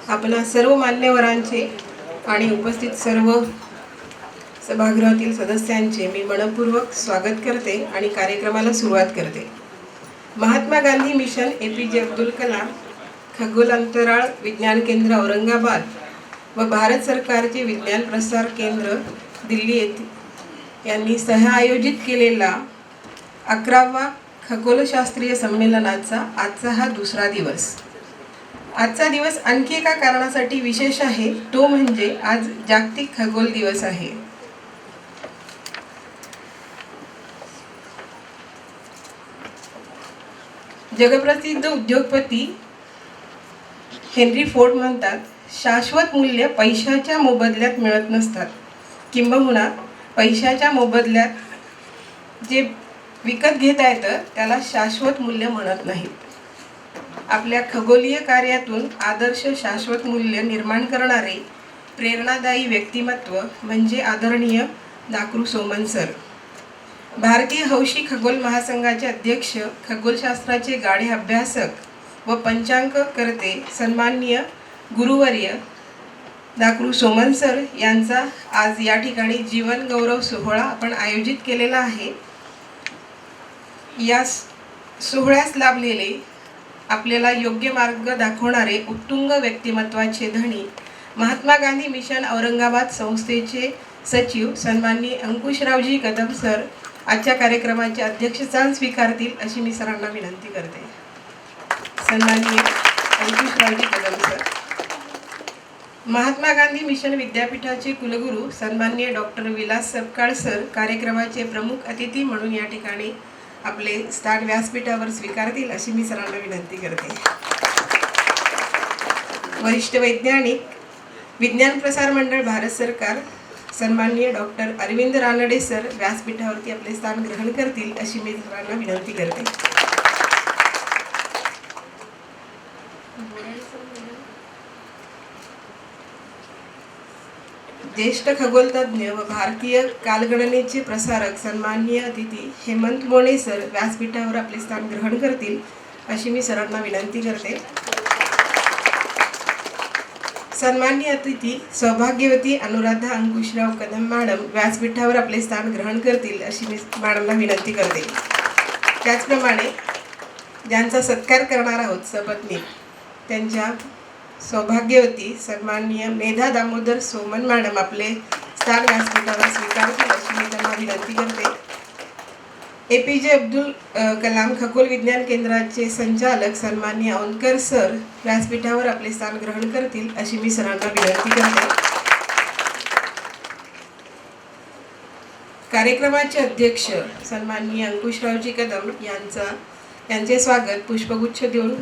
आपणा सर्व मान्यवरांचे आणि उपस्थित सर्व सभागृहातील सदस्यांचे मी मनपूर्वक स्वागत करते आणि कार्यक्रमाला सुरुवात करते। महात्मा गांधी मिशन APJ अब्दुल कलाम खगोल अंतराळ विज्ञान केंद्र औरंगाबाद व भारत सरकारचे विज्ञान प्रसार केंद्र दिल्ली येथे यांनी सहआयोजित केलेला 11वा खगोलशास्त्रीय संमेलनाचा आजचा हा दुसरा दिवस। आजचा दिवस आणखी एका कारणासाठी विशेष आहे, तो म्हणजे आज जागतिक खगोल दिवस आहे। जगप्रसिद्ध उद्योगपती हेनरी फोर्ड म्हणतात, शाश्वत मूल्य पैशाच्या मोबदल्यात मिळत नसतात, किंबहुना पैशाच्या मोबदल्यात जे विकत घेता येतं त्याला शाश्वत मूल्य म्हणत नाहीत। आपल्या खगोलीय कार्यातून आदर्श शाश्वत मूल्य निर्माण करणारे प्रेरणादायी व्यक्तिमत्व म्हणजे आदरणीय दाकृ सोमन सर। भारतीय हौशी खगोल महासंघाचे अध्यक्ष, खगोलशास्त्राचे गाढे अभ्यासक व पंचांककर्ते सन्माननीय गुरुवर्य दाकृ सोमन सर यांचा आज या ठिकाणी जीवन गौरव सोहळा आपण आयोजित केलेला आहे। या सोहळ्यास लाभलेले आपल्याला योग्य मार्ग दाखवणारे उत्तुंग व्यक्तिमत्वाचे धनी महात्मा गांधी मिशन औरंगाबाद संस्थेचे सचिव सन्माननीय अंकुशरावजी कदम सर आजच्या कार्यक्रमाचे अध्यक्षस्थान स्वीकारतील अशी मी सरांना विनंती करते। सन्माननीय अंकुशरावजी कदम सर। महात्मा गांधी मिशन विद्यापीठाचे कुलगुरू सन्माननीय डॉक्टर विलास सपकाळ सर कार्यक्रमाचे प्रमुख अतिथी म्हणून या ठिकाणी आपले स्थान व्यासपीठावर स्वीकारतील अशी मी सरांना विनंती करते। वरिष्ठ वैज्ञानिक, विज्ञान प्रसार मंडळ, भारत सरकार सन्माननीय डॉक्टर अरविंद रानडे सर व्यासपीठावरती आपले स्थान ग्रहण करतील अशी मी सरांना विनंती करते। ज्येष्ठ खगोलतज्ञ व भारतीय कालगणनेचे प्रसारक सन्माननीय अतिथी हेमंत मोणे सर व्यासपीठावर आपले स्थान ग्रहण करतील अशी मी सरांना विनंती करते। सन्माननीय अतिथी सौभाग्यवती अनुराधा अंकुशराव कदम मॅडम व्यासपीठावर आपले स्थान ग्रहण करतील अशी मी मॅडमला विनंती करते। त्याचप्रमाणे ज्यांचा सत्कार करणार आहोत सपत्नीक, त्यांच्या सौभाग्यवती सन्माननीय मेधा दामोदर सोमन मॅडम आपले स्थान व्यासपीठावर स्वीकारतील अशी मी त्यांना विनंती करते। APJ अब्दुल कलाम खगोल विज्ञान केंद्राचे संचालक सन्माननीय औंधकर सर व्यासपीठावर आपले स्थान ग्रहण करतील अशी मी सरांना विनंती करते। कार्यक्रमाचे अध्यक्ष सन्माननीय अंकुशरावजी कदम यांचे स्वागत पुष्पगुच्छ देऊन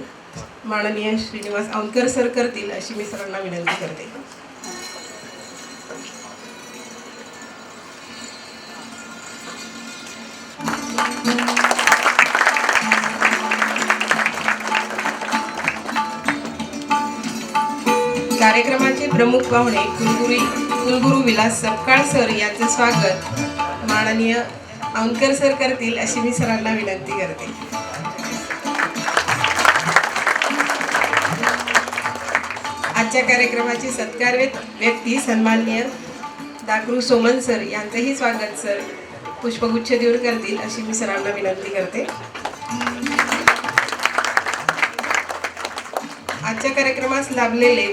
माननीय श्रीनिवास औंधकर सर करतील अशी मी सरांना विनंती करते। कार्यक्रमाचे प्रमुख पाहुणे कुलगुरू विलास सपकाळ सर यांचे स्वागत माननीय औंधकर सर करतील अशी मी सरांना विनंती करते। आजच्या कार्यक्रमाचे सत्कार व्यक्ती सन्माननीय दाकृ सोमन सर यांचेही स्वागत सर पुष्पगुच्छ देऊन करतील अशी मी सरांना विनंती करते। आजच्या कार्यक्रमास लाभलेले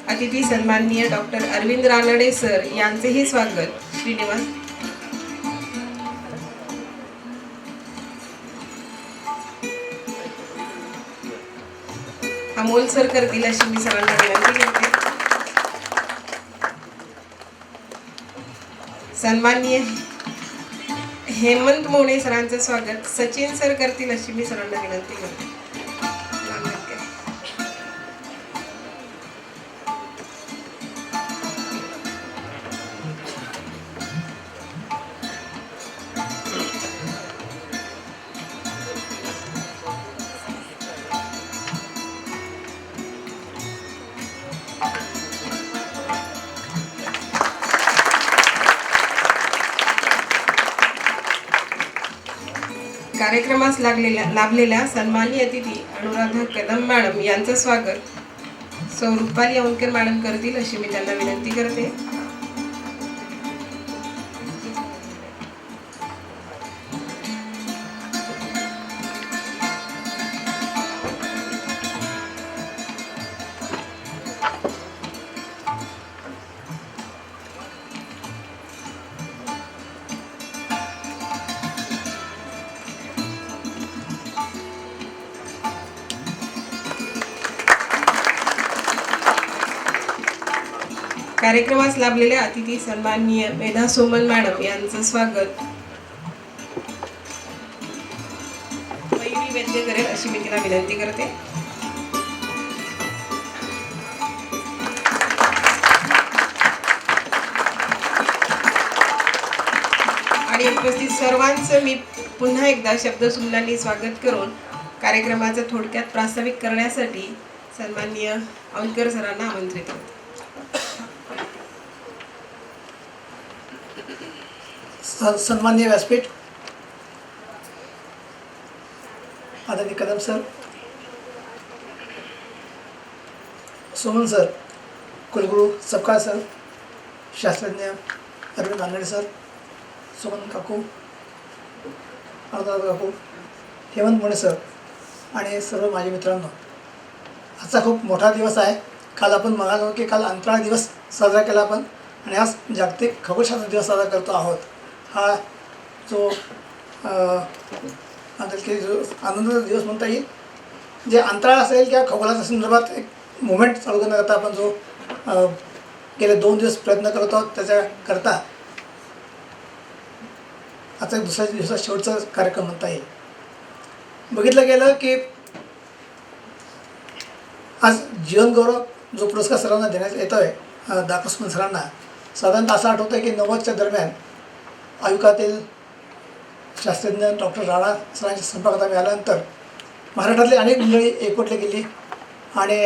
अतिथी सन्माननीय डॉक्टर अरविंद रानडे सर यांचेही स्वागत श्रीनिवास अमोल सर करतील अशी मी सरांना विनंती करते। सन्माननीय हेमंत मोणे सरांचे स्वागत सचिन सर करतील अशी मी सरांना विनंती करते। कार्यक्रमास लाभलेल्या सन्माननीय अतिथी अनुराधा कदम मॅडम यांचं स्वागत सौ रुपाली औंधकर मॅडम करतील अशी मी त्यांना विनंती करते. कार्यक्रमास लाभलेल्या अतिथी सन्माननीय मेधा सोमन मॅडम यांचं स्वागत मयुरी वैद्य करेल अशी मी तिला विनंती करते. आणि उपस्थित सर्वांचं मी पुन्हा एकदा शब्दसुमनांनी स्वागत करून कार्यक्रमाचं थोडक्यात प्रास्ताविक करण्यासाठी सन्माननीय औंधकर सरांना आमंत्रित करते. सन्माननीय व्यासपीठ, आदरणीय कदम सर, सुमन सर, कुलगुरू सपकाळ सर, शास्त्रज्ञ अरविंद आंगडे सर, सुमन काकू, अनुराधा काकू, हेमंत मोणे सर आणि सर्व माझे मित्रांनो, आजचा खूप मोठा दिवस आहे. काल आपण म्हणालो की काल अंतराळ दिवस साजरा केला आपण, आणि आज जागतिक खगोलशास्त्र दिवस साजरा करतो आहोत. हा जो जो आनंदाचा दिवस म्हणता येईल, जे अंतराळ असेल किंवा खगोलाच्या संदर्भात एक मुवमेंट चालू करण्याकरता आपण जो गेले 2 दिवस प्रयत्न करत आहोत, त्याच्याकरता आजचा दुसऱ्या दिवसाचा शेवटचा कार्यक्रम म्हणता येईल. बघितलं गेलं की आज जीवनगौरव जो पुरस्कार सर्वांना देण्यात येतो आहे दाखवस्मन सरांना, साधारणतः असं आठवतं आहे की 90च्या दरम्यान आयुकातील शास्त्रज्ञ डॉक्टर राणा सरांच्या संपर्कात आम्ही आल्यानंतर महाराष्ट्रातली अनेक मंडळी एकवटली गेली आणि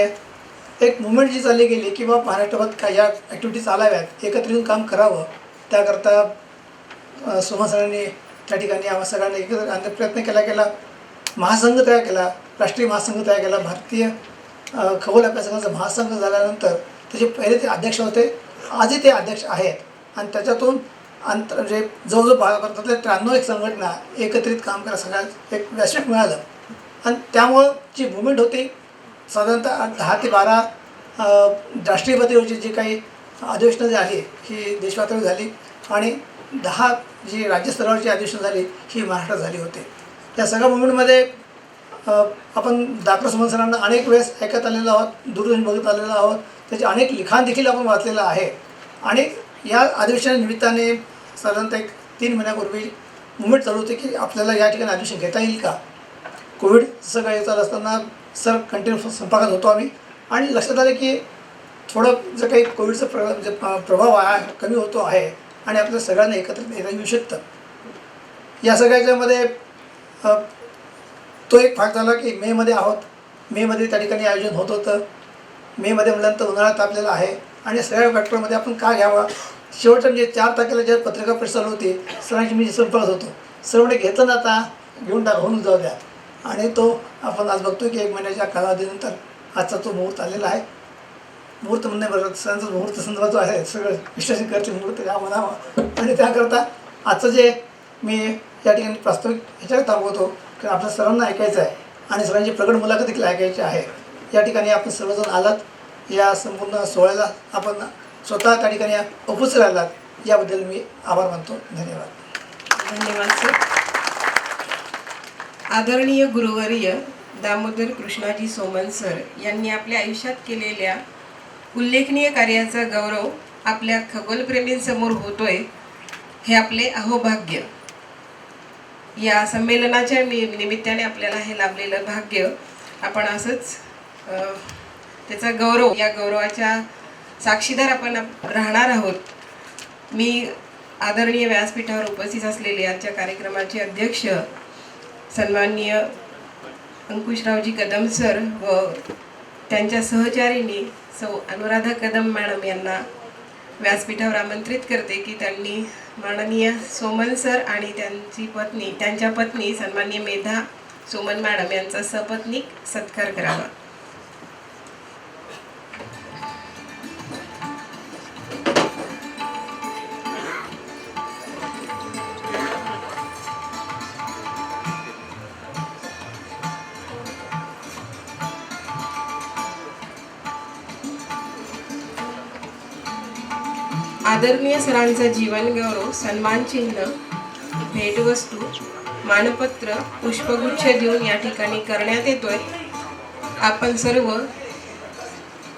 एक मुवमेंट जी चालली गेली की बाबा महाराष्ट्रात काय या ॲक्टिव्हिटी चालाव्यात, एकत्र येऊन काम करावं. त्याकरता सुमन सरांनी त्या ठिकाणी आम्हा सगळ्यांना एकत्र आणण्याचा प्रयत्न केला. महासंघ तयार केला, राष्ट्रीय महासंघ तयार केला. भारतीय खगोल अभ्यासकांचा महासंघ झाल्यानंतर त्याचे पहिले ते अध्यक्ष होते, आजही ते अध्यक्ष आहेत. आणि त्याच्यातून म्हणजे जवळजवळ भारतातल्या 93 संघटना एकत्रित काम करायला सगळ्यात एक व्यासपीठ मिळालं. आणि त्यामुळं जी मुवमेंट होती साधारणतः 10 ते 12 राष्ट्रीय पातळीवरची जी काही अधिवेशनं झाली ही देशपातळीवर झाली, आणि 10 जी राज्यस्तरावरची अधिवेशनं झाली ही महाराष्ट्रात झाली होती. त्या सगळ्या मुवमेंटमध्ये आपण डॉक्टर सुमन सरांना अनेक वेळेस ऐकत आलेलो आहोत, दूरदर्शन बघत आलेलो आहोत, त्याचे अनेक लिखाण देखील आपण वाचलेलं आहे. आणि या अधिवेशनानिमित्ताने साधारणतः 3 महिन्यापूर्वी मुवमेंट चालू होते की आपल्याला या ठिकाणी अधिवेशन घेता येईल का. कोविड जसं काही चालू असताना सर कंटिन्यू संपर्कात होतो आम्ही, आणि लक्षात आलं की थोडं जर काही कोविडचा प्रभाव कमी होतो आहे आणि आपल्या सगळ्यांना एकत्रित येता येऊ शकतं. या सगळ्याच्यामध्ये तो एक भाग झाला की मेमध्ये आहोत. मेमध्ये त्या ठिकाणी आयोजन होत होतं. मेमध्ये म्हटल्यानंतर उन्हाळ्यात आपल्याला आहे, आणि सगळ्या फॅक्टरमध्ये आपण का घ्यावा. शेवटच्या म्हणजे 4 तारखेला ज्या पत्रिका परिषद चालू होती सरांची मी संपर्क होतो. सर म्हणजे घेतलं ना आता घेऊन होऊन जाऊ द्या. आणि तो आपण आज बघतो की 1 महिन्याच्या कालावधीनंतर आजचा तो मुहूर्त आलेला आहे. मुहूर्त म्हणणे बरोबर सरांचा मुहूर्त संदर्भात जो आहे सगळं विश्लेषण करते मुहूर्त का म्हणावं. आणि त्याकरता आजचं जे मी या ठिकाणी प्रास्ताविक ह्याच्यावर थांबवतो की आपल्या सर्वांना ऐकायचं आहे आणि सरांची प्रगत मुलाखत देखील ऐकायची आहे. या ठिकाणी आपण सर्वजण आलात, या संपूर्ण सोहळ्याला आपण स्वतः त्या ठिकाणी उपस्थित राहिलात, याबद्दल मी आभार मानतो. धन्यवाद सर. आदरणीय गुरुवर्य दामोदर कृष्णाजी सोमन सर यांनी आपल्या आयुष्यात केलेल्या उल्लेखनीय कार्याचा गौरव आपल्या खगोलप्रेमींसमोर होतोय, हे आपले अहोभाग्य. या संमेलनाच्या निमित्ताने आपल्याला हे लाभलेलं भाग्य आपण असंच त्याचा गौरव, या गौरवाच्या साक्षीदार आपण राहणार आहोत. मी आदरणीय व्यासपीठावर उपस्थित असलेले आजच्या कार्यक्रमाचे अध्यक्ष सन्माननीय अंकुशरावजी कदम सर व त्यांच्या सहचारिणी सौ अनुराधा कदम मॅडम यांना व्यासपीठावर आमंत्रित करते की त्यांनी माननीय सोमन सर आणि त्यांच्या पत्नी सन्माननीय मेधा सोमन मॅडम यांचा सपत्नीक सत्कार करावा. आदरणीय सरांचा जीवन गौरव सन्मान चिन्ह भेटवस्तू मानपत्र पुष्पगुच्छ देऊन या ठिकाणी करण्यात येतोय. आपण सर्व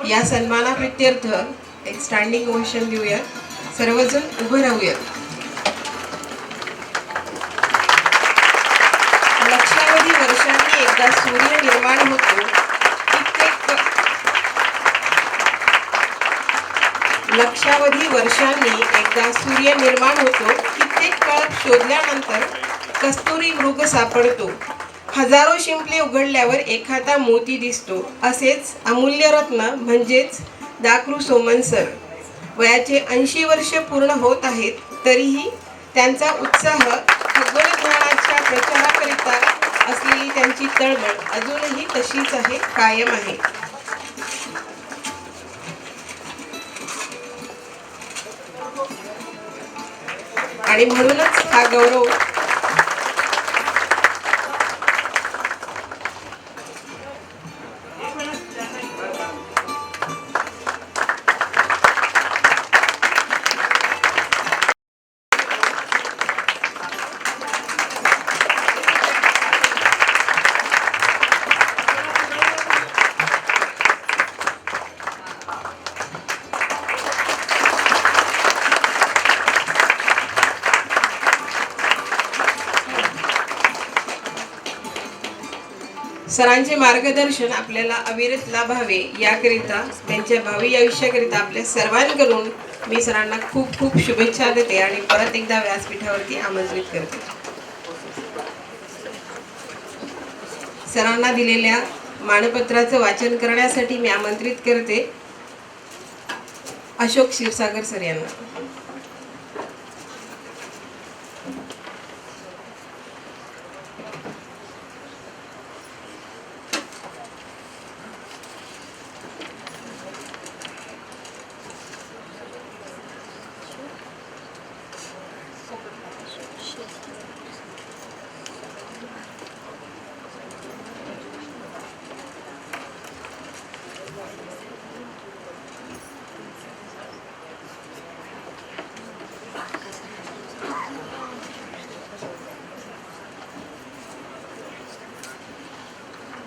या सन्मानाप्रित्यर्थ एक स्टँडिंग ओवेशन देऊया. सर्वजण उभं राहूयात. लक्षावधी वर्षांनी एकदा सूर्य निर्माण होतो. लक्षावधी वर्षांनी एकदा सूर्य निर्माण होतो. कित्येक काळ शोधल्यानंतर कस्तुरी मृग सापडतो. हजारो शिंपले उघडल्यावर एखादा मोती दिसतो. असेच अमूल्य रत्न म्हणजेच दाक्रू सोमन सर. वयाचे 80 वर्ष पूर्ण होत आहेत, तरीही त्यांचा उत्साह खगोलज्ञानाच्या प्रचाराकरिता असलेली त्यांची तळमळ अजूनही तशीच आहे, कायम आहे. आणि म्हणूनच हा गौरव सरांचे मार्गदर्शन आपल्याला अविरत लाभावे याकरिता, त्यांच्या भावी आयुष्याकरिता आपल्या सर्वांकडून मी सरांना खूप खूप शुभेच्छा देते आणि परत एकदा व्यासपीठावरती आमंत्रित करते. सरांना दिलेल्या मानपत्राचं वाचन करण्यासाठी मी आमंत्रित करते अशोक क्षीरसागर सर यांना.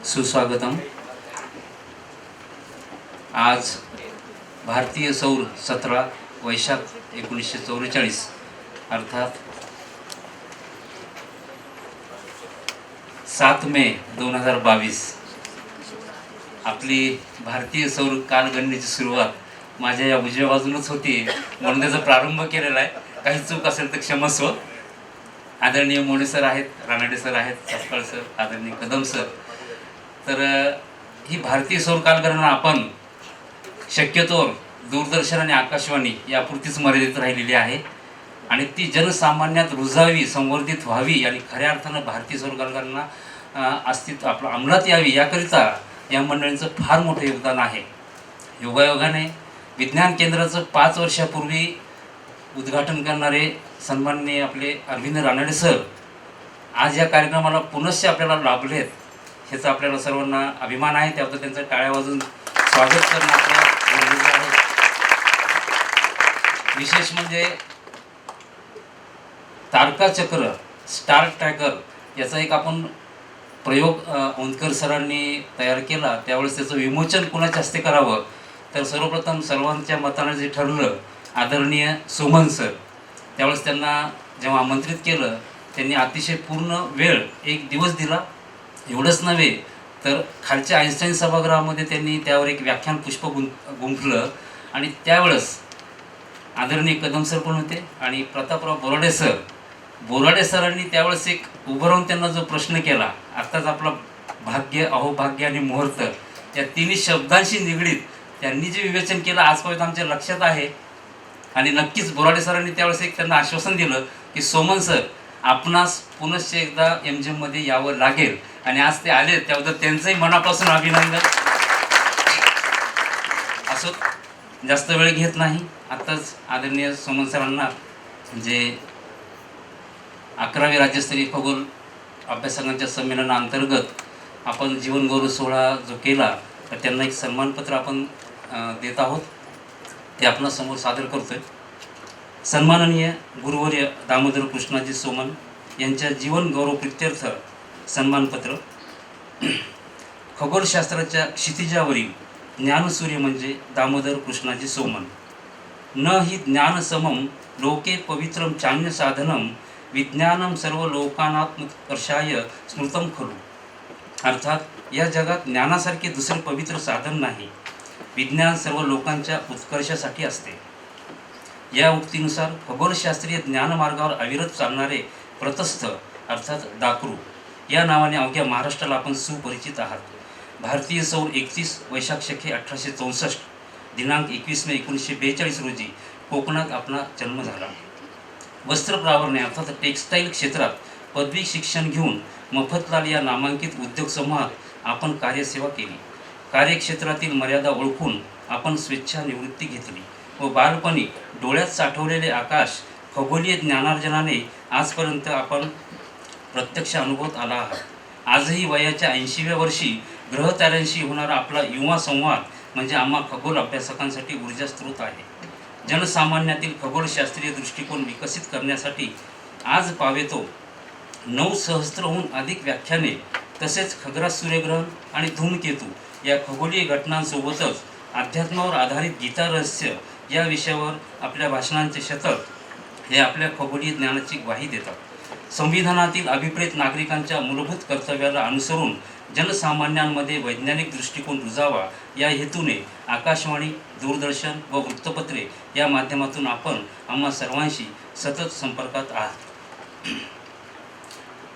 सुस्वागतम. आज भारतीय सौर 17 वैशाख 1944 अर्थात 7 मे 2022 आपली भारतीय सौर कालगणनेची सुरुवात माझ्या या उजव्या बाजूनच होती, म्हणून त्याचा प्रारंभ केलेला आहे. काही चूक असेल तर क्षमस्व. आदरणीय मोने सर आहेत, रानडे सर आहेत, सपकाळ सर, आदरणीय कदम सर. तर ही भारतीय सौर कालगणना आपण शक्यतोवर दूरदर्शन आणि आकाशवाणी यापुरतीच मर्यादित राहिलेली आहे आणि ती जनसामान्यात रुजावी, संवर्धित व्हावी आणि खऱ्या अर्थानं भारतीय सौर कालगणना अस्तित्व आपलं अंमलात यावी याकरिता या मंडळींचं फार मोठं योगदान आहे. योगायोगाने विज्ञान केंद्राचं 5 वर्षापूर्वी उद्घाटन करणारे सन्माननीय आपले अरविंद रानडे सर आज या कार्यक्रमाला पुनश्च आपल्याला लाभलेत, ह्याचा आपल्याला सर्वांना अभिमान आहे. त्याबद्दल त्यांचं टाळ्या वाजून स्वागत करणं आपलं गरजेचं आहे. विशेष म्हणजे तारकाचक्र स्टार ट्रॅकर याचा एक आपण प्रयोग औंधकर सरांनी तयार केला. त्यावेळेस त्याचं विमोचन कुणाच्या हस्ते करावं, तर सर्वप्रथम सर्वांच्या मतानं जे ठरलं आदरणीय सोमन सर. त्यावेळेस त्यांना जेव्हा आमंत्रित केलं त्यांनी अतिशय पूर्ण वेळ 1 दिवस दिला. एवढंच नव्हे तर खालच्या आईन्स्टाईन सभागृहामध्ये त्यांनी त्यावर एक व्याख्यान पुष्प गुंफलं आणि त्यावेळेस आदरणीय कदम सर पण होते आणि प्रतापराव बोराडे सरांनी त्यावेळेस एक उभं राहून त्यांना जो प्रश्न केला, आत्ताच आपला भाग्य, अहोभाग्य आणि मुहूर्त या तिन्ही शब्दांशी निगडीत त्यांनी जे विवेचन केलं आजपर्यंत आमच्या लक्षात आहे. आणि नक्कीच बोराडे सरांनी त्यावेळेस एक त्यांना आश्वासन दिलं की सोमन सर आपणास पुनश्च एकदा MGM मध्ये यावं लागेल आणि आज ते आले, त्याबद्दल त्यांचंही मनापासून अभिनंदन. असो, जास्त वेळ घेत नाही. आत्ताच आदरणीय सोमन सरांना जे 11वे राज्यस्तरीय खगोल अभ्यासकांच्या संमेलनाअंतर्गत आपण जीवनगौरव सोहळा जो केला तर त्यांना एक सन्मानपत्र आपण देत आहोत, ते आपणासमोर सादर करतोय. सन्माननीय गुरुवर्य दामोदर कृष्णाजी सोमन यांच्या जीवन गौरव प्रित्यर्थ सन्मानपत्र. खगोलशास्त्राच्या क्षितिजावरील ज्ञानसूर्य म्हणजे दामोदर कृष्णाजी सोमन. न हि ज्ञानसमं लोके पवित्रं चान्य साधनं विज्ञानं सर्व लोकानात्मकर्षाय स्मृतं खलु. अर्थात या जगात ज्ञानासारखे दुसरे पवित्र साधन नाही. विज्ञान सर्व लोकांच्या उत्कर्षासाठी असते. या उक्तीनुसार खगोलशास्त्रीय ज्ञानमार्गावर अविरत चालणारे प्रतस्थ अर्थात दाक्रू या नावाने अवघ्या महाराष्ट्राला आपण सुपरिचित आहात. भारतीय सौर 31 वैशाख शके 1864 दिनांक 21 मे 1942 रोजी कोकणात आपला जन्म झाला. वस्त्रप्रावरणे अर्थात टेक्स्टाईल क्षेत्रात पदवी शिक्षण घेऊन मफतलाल या नामांकित उद्योग समूहात आपण कार्यसेवा केली. कार्यक्षेत्रातील मर्यादा ओळखून आपण स्वेच्छानिवृत्ती घेतली व बालपणी डोळ्यात साठवलेले आकाश खगोलीय ज्ञानार्जनाने आजपर्यंत आपण प्रत्यक्ष अनुभवत आला आहात. आजही वयाच्या 80व्या वर्षी ग्रहताऱ्यांशी होणारा आपला युवा संवाद म्हणजे आम्हा खगोल अभ्यासकांसाठी ऊर्जा स्रोत आहे. जनसामान्यातील खगोलशास्त्रीय दृष्टिकोन विकसित करण्यासाठी आज पावेतो 9 सहस्त्रहून अधिक व्याख्याने तसेच खग्रास सूर्यग्रहण आणि धूमकेतू या खगोलीय घटनांसोबतच अध्यात्मावर आधारित गीता रहस्य या विषयावर आपल्या भाषणांचे शतक हे आपल्या खगोलीय ज्ञानाची ग्वाही देतात. संविधानातील अभिप्रेत नागरिकांच्या मूलभूत कर्तव्याला अनुसरून जनसामान्यांमध्ये वैज्ञानिक दृष्टिकोन रुजावा या हेतूने आकाशवाणी, दूरदर्शन व वृत्तपत्रे या माध्यमातून आपण आम्हा सर्वांशी सतत संपर्कात आहात.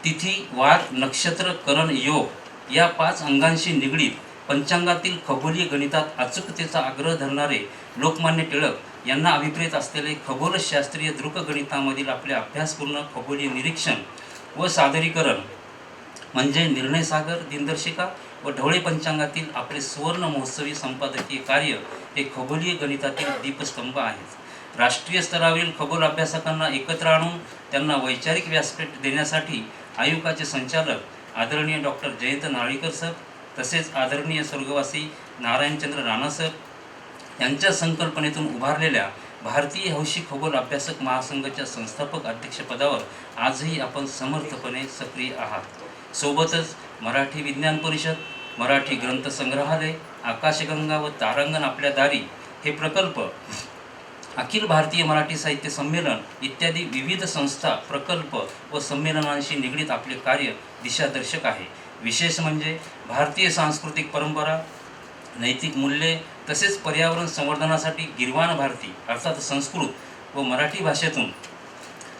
तिथी, वार, नक्षत्र, करण, योग या 5 अंगांशी निगडीत पंचांगातील खगोलीय गणितात अचूकतेचा आग्रह धरणारे लोकमान्य टिळक यांना अभिप्रेत असलेले खगोलशास्त्रीय दृकगणितामधील आपले अभ्यासपूर्ण खगोलीय निरीक्षण व सादरीकरण म्हणजे निर्णयसागर, दिनदर्शिका व ढवळे पंचांगातील आपले सुवर्ण महोत्सवी संपादकीय कार्य हे खगोलीय गणितातील दीपस्तंभ आहेत. राष्ट्रीय स्तरावरील खगोल अभ्यासकांना एकत्र आणून त्यांना वैचारिक व्यासपीठ देण्यासाठी आयुकाचे संचालक आदरणीय डॉक्टर जयंत नारळीकर सर तसेच आदरणीय स्वर्गवासी नारायणचंद्र राणा सर यांच्या संकल्पनेतून उभारलेल्या भारतीय हौशी खगोल अभ्यासक महासंघाच्या संस्थापक अध्यक्षपदावर आजही आपण समर्थपणे सक्रिय आहात. सोबतच मराठी विज्ञान परिषद, मराठी ग्रंथ संग्रहालय, आकाशगंगा व तारांगण आपल्या दारी हे प्रकल्प, अखिल भारतीय मराठी साहित्य संमेलन इत्यादी विविध संस्था, प्रकल्प व संमेलनांशी निगडीत आपले कार्य दिशादर्शक आहे. विशेष म्हणजे भारतीय सांस्कृतिक परंपरा, नैतिक मूल्ये तसेच पर्यावरण संवर्धनासाठी गिरवाण भारती अर्थात संस्कृत व मराठी भाषेतून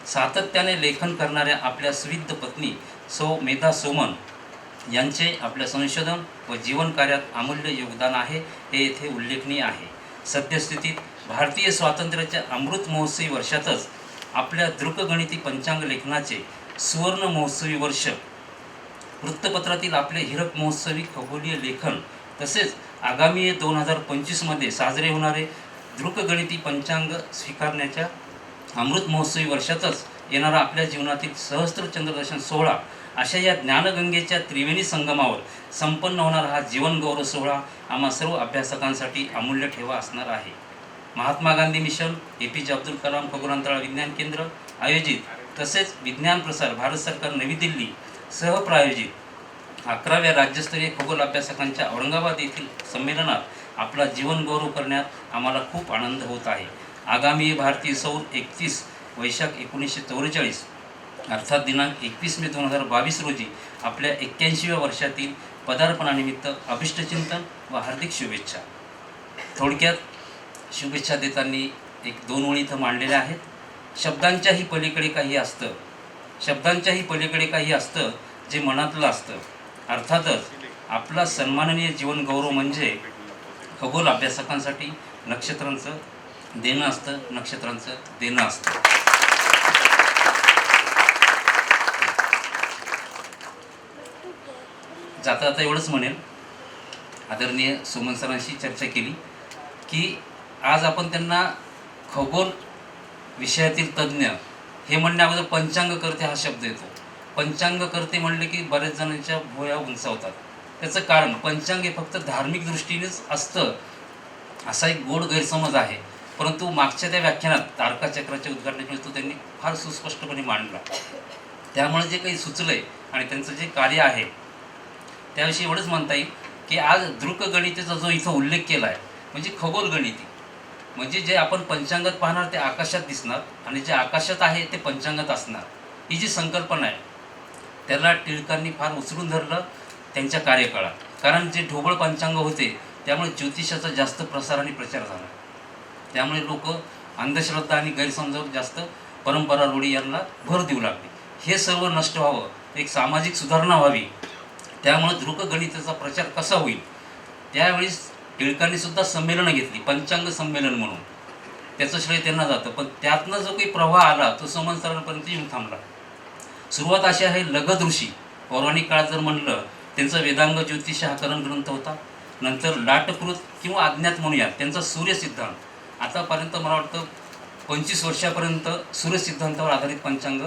सातत्याने लेखन करणाऱ्या आपल्या सुविद्ध पत्नी सौ मेधा सोमन यांचे आपल्या संशोधन व जीवन कार्यात अमूल्य योगदान आहे हे येथे उल्लेखनीय आहे. सद्यस्थितीत भारतीय स्वातंत्र्याच्या अमृत महोत्सवी वर्षातच आपल्या दृकगणिती पंचांग लेखनाचे सुवर्ण महोत्सवी वर्ष, वृत्तपत्रातील आपले हिरक महोत्सवी खगोलीय लेखन तसेच आगामी 2025मध्ये साजरे होणारे दृकगणिती पंचांग स्वीकारण्याच्या अमृत महोत्सवी वर्षातच येणारा आपल्या जीवनातील सहस्त्र चंद्रदर्शन सोहळा अशा या ज्ञानगंगेच्या त्रिवेणी संगमावर संपन्न होणारा हा जीवन गौरव सोहळा आम्हा सर्व अभ्यासकांसाठी अमूल्य ठेवा असणार आहे. महात्मा गांधी मिशन, APJ अब्दुल कलाम खगोलांतराळ विज्ञान केंद्र आयोजित तसेच विज्ञान प्रसार भारत सरकार नवी दिल्ली सहप्रायोजित 11व्या राज्यस्तरीय खगोल अभ्यासकांच्या औरंगाबाद येथील संमेलनात आपला जीवन गौरव करण्यात आम्हाला खूप आनंद होत आहे. आगामी भारतीय सौर 31 वैशाख 1944 अर्थात दिनांक 21 मे 2022 रोजी आपल्या 81व्या वर्षातील पदार्पणानिमित्त अभिष्टचिंतन व हार्दिक शुभेच्छा. थोडक्यात शुभेच्छा देताना 1-2 ओळी इथं मांडलेल्या आहेत. शब्दांच्याही पलीकडे काही असतं, शब्दांच्याही पलीकडे काही असतं जे मनातलं असतं. अर्थातच आपला सन्माननीय जीवन गौरव म्हणजे खगोल अभ्यासकांसाठी नक्षत्रांचं देणं असतं, नक्षत्रांचं देणं असतं. जाता जाता एवढंच म्हणेल, आदरणीय सुमन सरांशी चर्चा केली की आज आपण त्यांना खगोल विषयातील तज्ज्ञ हे म्हणण्याअगोदर पंचांगकर्ते हा शब्द येतो. पंचांगकर्ते म्हणले की बऱ्याच जणांच्या भुवया उंचावतात. त्याचं कारण पंचांग हे फक्त धार्मिक दृष्टीनेच असतं असा एक गोड गैरसमज आहे. परंतु मागच्या त्या व्याख्यानात तारकाचक्राच्या उद्घाटनाच्या तो त्यांनी फार सुस्पष्टपणे मांडला. त्यामुळे जे काही सुचलं आहे आणि त्यांचं जे कार्य आहे त्याविषयी एवढंच म्हणता येईल की आज दृकगणितेचा जो इथं उल्लेख केला आहे म्हणजे खगोलगणिती, म्हणजे जे आपण पंचांगात पाहणार ते आकाशात दिसणार आणि जे आकाशात आहे ते पंचांगात असणार, ही जी संकल्पना आहे त्याला टिळकांनी फार उचलून धरलं त्यांच्या कार्यकाळात. कारण जे ढोबळ पंचांग होते त्यामुळे ज्योतिषाचा जास्त प्रसार आणि प्रचार झाला. त्यामुळे लोक अंधश्रद्धा आणि गैरसमजावर जास्त परंपरा रूढी यांना भर देऊ लागले. हे सर्व नष्ट व्हावं, एक सामाजिक सुधारणा व्हावी, त्यामुळे दृकगणिताचा प्रचार कसा होईल त्यावेळेस टिळकांनी सुद्धा संमेलनं घेतली, पंचांग संमेलन म्हणून. त्याचं श्रेय त्यांना जातं. पण त्यातनं जो काही प्रवाह आला तो सोमन सरांपर्यंत येऊन थांबला. सुरुवात अशी आहे, लगद ऋषी पौराणिक काळात जर म्हणलं त्यांचा वेदांग ज्योतिष हा करण ग्रंथ होता. नंतर लाटकृत किंवा अज्ञात म्हणूया त्यांचा सूर्यसिद्धांत, आतापर्यंत मला वाटतं 25 वर्षापर्यंत सूर्यसिद्धांतावर आधारित पंचांग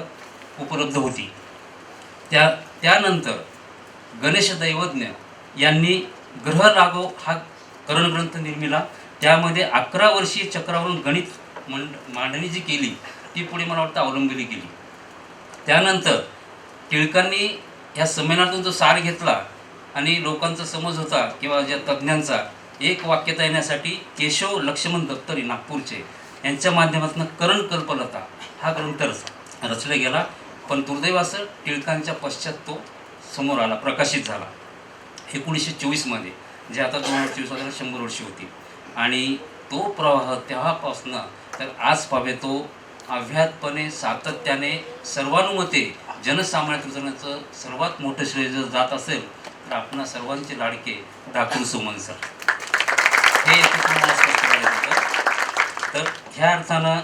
उपलब्ध होती. त्यानंतर गणेश दैवज्ञ यांनी ग्रह राघव हा करणग्रंथ निर्मिला. त्यामध्ये 11 वर्षीय चक्रावरून गणित मांडणी जी केली ती पुढे मला वाटतं अवलंबिली गेली. त्यानंतर टिळकांनी ह्या संमेलनातून जो सार घेतला आणि लोकांचा समज होता किंवा ज्या तज्ज्ञांचा एक वाक्यता येण्यासाठी केशव लक्ष्मण दत्तरी नागपूरचे यांच्या माध्यमातून करण कल्पलता हा ग्रंथ रचला गेला. पण दुर्दैवाचं टिळकांच्या पश्चात तो समोर आला, प्रकाशित झाला 1924मध्ये, जे आता 2024 वर्षाला 100 वर्षी होती. आणि तो प्रवाह तेव्हापासून तर आज पावे तो अव्याहतपणे सातत्याने सर्वानुमते जनसामान्यात उतरण्याचं सर्वात मोठं श्रेय जर जात असेल तर आपणा सर्वांचे लाडके डाकूर सोमन सर, हे तुम्हाला स्पष्ट करायचं होतं. तर ह्या अर्थानं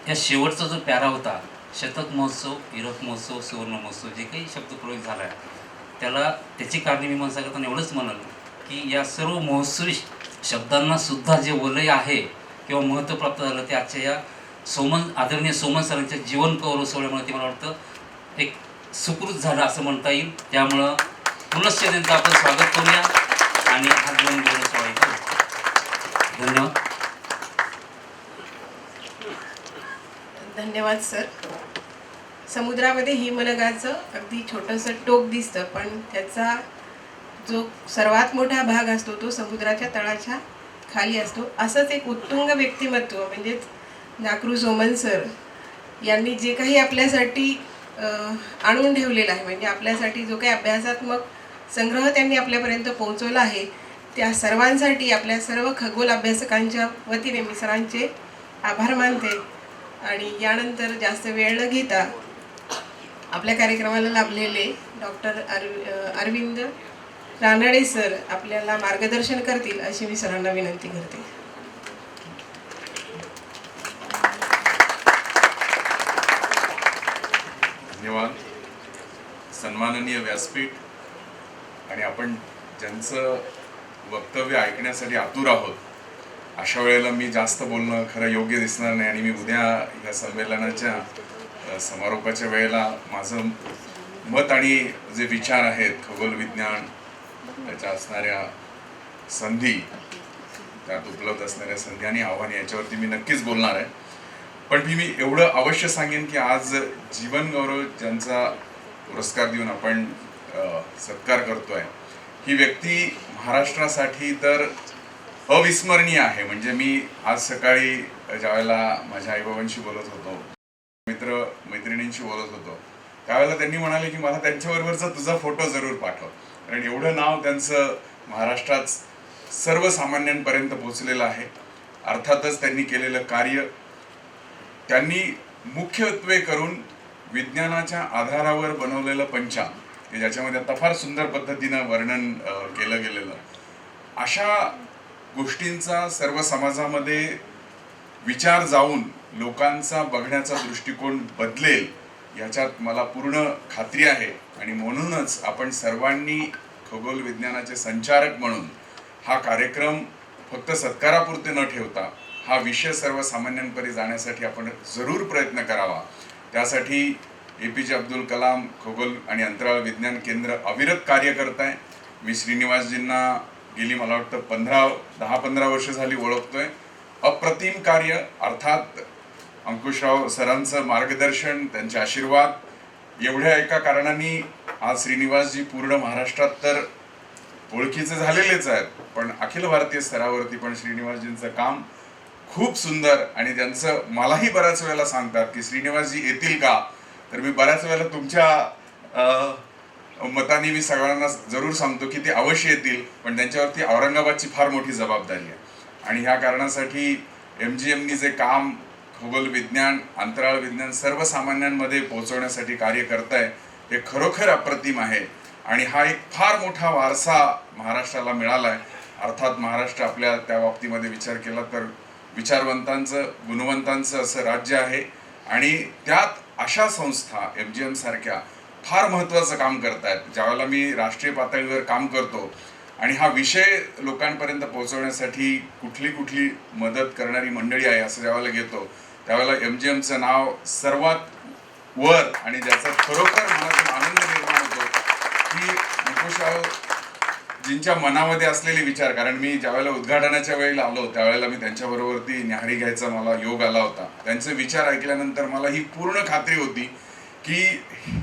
या शेवटचा जो प्यारा होता, शतक महोत्सव, हिरक महोत्सव, सुवर्ण महोत्सव, जे काही शब्दप्रयोग झाला आहे त्याला त्याची कारणीमीमांसा करताना एवढंच म्हणाल की या सर्व महोत्सवी शब्दांना सुद्धा जे वलय आहे किंवा महत्त्व प्राप्त झालं ते आजच्या या आदरणीय सोमन सरांच्या जीवन कौरव सोहळ्यामुळे ते मला वाटतं एक सुकृत झालं असं म्हणता येईल. त्यामुळं पुनश्च त्यांचं आपण स्वागत करूया आणि हा जीवन गौरव सोहळा करू. धन्यवाद. धन्यवाद सर. समुद्रामध्ये हिमनगाचं अगदी छोटंसं टोक दिसतं, पण त्याचा जो सर्वात मोठा भाग असतो तो समुद्राच्या तळाच्या खाली असतो. असंच एक उत्तुंग व्यक्तिमत्व म्हणजेच डाकरू सोमन सर यांनी जे काही आपल्यासाठी आणून ठेवलेलं आहे, म्हणजे आपल्यासाठी जो काही अभ्यासात्मक संग्रह त्यांनी आपल्यापर्यंत पोहोचवला आहे, त्या सर्वांसाठी आपल्या सर्व खगोल अभ्यासकांच्या वतीने मी सरांचे आभार मानते. आणि यानंतर जास्त वेळ न घेता आपल्या कार्यक्रमाला लाभलेले डॉक्टर अरविंद रानडे सर आपल्याला मार्गदर्शन करतील अशी मी सरांना विनंती करते. धन्यवाद. सन्माननीय व्यासपीठ आणि आपण ज्यांचं वक्तव्य ऐकण्यासाठी आतुर आहोत, अशा वेळेला मी जास्त बोलणं खरं योग्य दिसणार नाही. आणि मी उद्या या संमेलनाच्या समारोपाच्या वेळेला माझं मत आणि जे विचार आहेत खगोल विज्ञान, त्याच्या असणाऱ्या संधी, त्यात उपलब्ध असणाऱ्या संधी आणि आव्हाने याच्यावरती मी नक्कीच बोलणार आहे. पण मी एवढं अवश्य सांगेन की आज जीवन गौरव ज्यांचा पुरस्कार देऊन आपण सत्कार करतोय, ही व्यक्ती महाराष्ट्रासाठी तर अविस्मरणीय आहे. म्हणजे मी आज सकाळी ज्यावेळेला माझ्या आईबाबांशी बोलत होतो, मित्र मैत्रिणींशी बोलत होतो, त्यावेळेला त्यांनी म्हणाले की मला त्यांच्याबरोबरचा तुझा फोटो जरूर पाठव, कारण एवढं नाव त्यांचं महाराष्ट्रात सर्वसामान्यांपर्यंत पोचलेलं आहे. अर्थातच त्यांनी केलेलं कार्य, त्यांनी मुख्यत्वे करून विज्ञानाच्या आधारावर बनवलेलं पंचांग, की ज्याच्यामध्ये आता फार सुंदर पद्धतीनं वर्णन केलं गेलेलं, अशा गोष्टींचा सर्व समाजामध्ये विचार जाऊन लोकांचा बघण्याचा दृष्टिकोन बदलेल याच्यात मला पूर्ण खात्री आहे. आणि म्हणूनच आपण सर्वांनी खगोल विज्ञानाचे संचारक म्हणून हा कार्यक्रम फक्त सत्कारापुरते न ठेवता हा विषय सर्वसामान्यांपर्यंत जाण्यासाठी आपण जरूर प्रयत्न करावा. त्यासाठी APJ अब्दुल कलाम खगोल आणि अंतराळ विज्ञान केंद्र अविरत कार्य करत आहे. मी श्रीनिवासजींना गेली मला वाटतं 10-15 वर्ष झाली ओळखतोय. अप्रतिम कार्य. अर्थात अंकुशराव सरांचं मार्गदर्शन, त्यांचे आशीर्वाद एवढ्या एका कारणाने आज श्रीनिवासजी पूर्ण महाराष्ट्रात तर ओळखीचे झालेलेच आहेत, पण अखिल भारतीय स्तरावरती पण श्रीनिवासजींचं काम खूप सुंदर. आणि त्यांचं मलाही बऱ्याच वेळेला सांगतात की श्रीनिवासजी येतील का, तर मी बऱ्याच वेळेला तुमच्या मताने मी सगळ्यांना जरूर सांगतो की ते अवश्य येतील, पण त्यांच्यावरती औरंगाबादची फार मोठी जबाबदारी आहे. आणि ह्या कारणासाठी MGMनी जे काम खगोल विज्ञान, अंतराळ विज्ञान सर्वसामान्यांमध्ये पोहोचवण्यासाठी कार्य करताय हे खरोखर अप्रतिम आहे. आणि हा एक फार मोठा वारसा महाराष्ट्राला मिळाला आहे. अर्थात महाराष्ट्र आपल्या त्या बाबतीमध्ये विचार केला तर विचारवंतांचं, गुणवंतांचं असं राज्य आहे. आणि त्यात अशा संस्था MGM सारख्या फार महत्त्वाचं काम करतायत. ज्यावेळेला मी राष्ट्रीय पातळीवर काम करतो आणि हा विषय लोकांपर्यंत पोहोचवण्यासाठी कुठली मदत करणारी मंडळी आहे असं ज्यावेळेला घेतो, त्यावेळेला MGMचं नाव सर्वात वर. आणि ज्याचा खरोखर मनातून आनंद निर्माण होतो की अंकुशरावजींच्या मनामध्ये असलेले विचार. कारण मी ज्यावेळेला उद्घाटनाच्या वेळेला आलो त्यावेळेला मी त्यांच्याबरोवरती न्याहारी घ्यायचा मला योग आला होता. त्यांचे विचार ऐकल्यानंतर मला ही पूर्ण खात्री होती की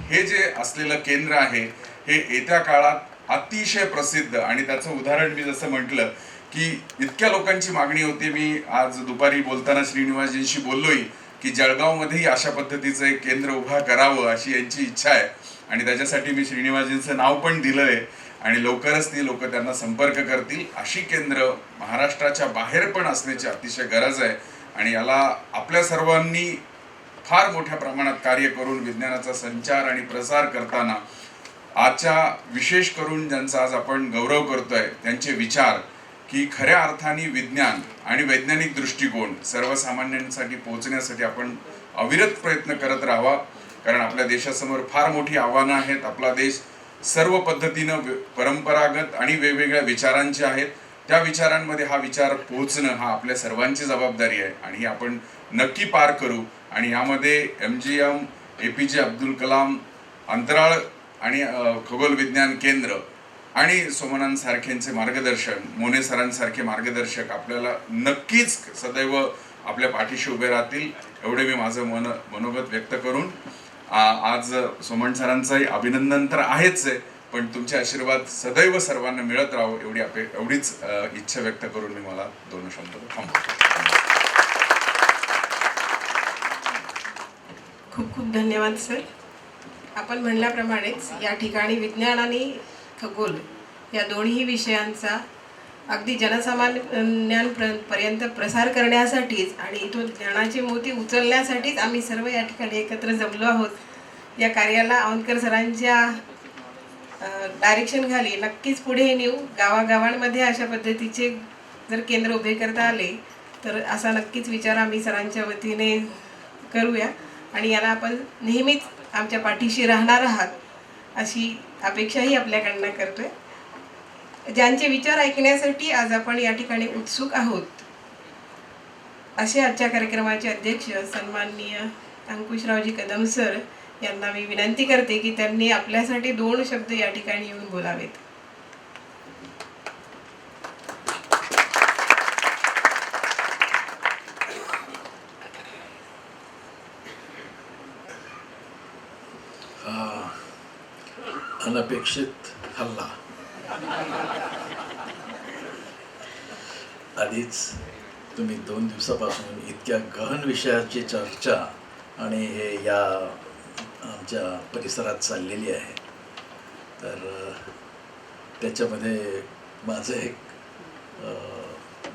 हे जे असलेलं केंद्र आहे हे येत्या काळात अतिशय प्रसिद्ध. आणि त्याचं उदाहरण मी जसं म्हटलं की इतक्या लोकांची मागणी होती. मी आज दुपारी बोलताना श्रीनिवासजींशी बोललोय की जळगावमध्येही अशा पद्धतीचं एक केंद्र उभा करावं अशी यांची इच्छा आहे. आणि त्याच्यासाठी मी श्रीनिवासजींचं नाव पण दिलंय आणि लवकरच ती लोक त्यांना संपर्क करतील. अशी केंद्र महाराष्ट्राच्या बाहेर पण असण्याची अतिशय गरज आहे. आणि याला आपल्या सर्वांनी फार मोठ्या प्रमाणात कार्य करून विज्ञानाचा संचार आणि प्रसार करताना आजच्या विशेष करून ज्यांचा आज आपण गौरव करतोय त्यांचे विचार की खऱ्या अर्थाने विज्ञान आणि वैज्ञानिक दृष्टिकोन सर्वसामान्यांसाठी पोहोचण्यासाठी आपण अविरत प्रयत्न करत राहावा. कारण आपल्या देशासमोर फार मोठी आव्हानं आहेत. आपला देश सर्व पद्धतीनं परंपरागत आणि वेगवेगळ्या विचारांचे आहेत. त्या विचारांमध्ये हा विचार पोहोचणं हा आपल्या सर्वांची जबाबदारी आहे आणि ही आपण नक्की पार करू. आणि यामध्ये MGM, APJ अब्दुल कलाम अंतराळ आणि खगोल विज्ञान केंद्र आणि सोमनाथ सारखेंचे मार्गदर्शन, मोने सरांसारखे मार्गदर्शक आपल्याला नक्कीच सदैव आपल्या पाठीशी उभे राहतील एवढे मी माझं मनोगत व्यक्त करून आज सोमन सरांचंही अभिनंदन तर आहेच आहे, पण तुमचे आशीर्वाद सदैव सर्वांना मिळत राहो एवढीच इच्छा व्यक्त करून मी मला 2 शब्द थांबवतो. खूप खूप धन्यवाद सर. आपण म्हणल्याप्रमाणेच या ठिकाणी विज्ञान आणि खगोल या दोन्ही विषयांचा अगदी जनसामान्यांपर्यंत प्रसार करण्यासाठीच आणि इथून ज्ञानाचे मोती उचलण्यासाठीच आम्ही सर्व या ठिकाणी एकत्र जमलो आहोत. या कार्याला औंधकर सरांच्या डायरेक्शन खाली नक्कीच पुढे नेऊ. गावागावांमध्ये अशा पद्धतीचे जर केंद्र उभे करता आले तर असा नक्कीच विचार आम्ही सरांच्या वतीने करूया आणि याला आपण नेहमीच आमच्या पाठीशी राहणार आहात अशी अपेक्षाही आपल्याकडनं करतोय. ज्यांचे विचार ऐकण्यासाठी आज आपण या ठिकाणी उत्सुक आहोत असे आजच्या कार्यक्रमाचे अध्यक्ष सन्माननीय अंकुशरावजी कदम सर यांना मी विनंती करते की त्यांनी आपल्यासाठी 2 शब्द या ठिकाणी येऊन बोलावेत. अनपेक्षित हल्ला. आधीच तुम्ही 2 दिवसापासून इतक्या गहन विषयाची चर्चा आणि हे या आमच्या परिसरात चाललेली आहे, तर त्याच्यामध्ये माझं एक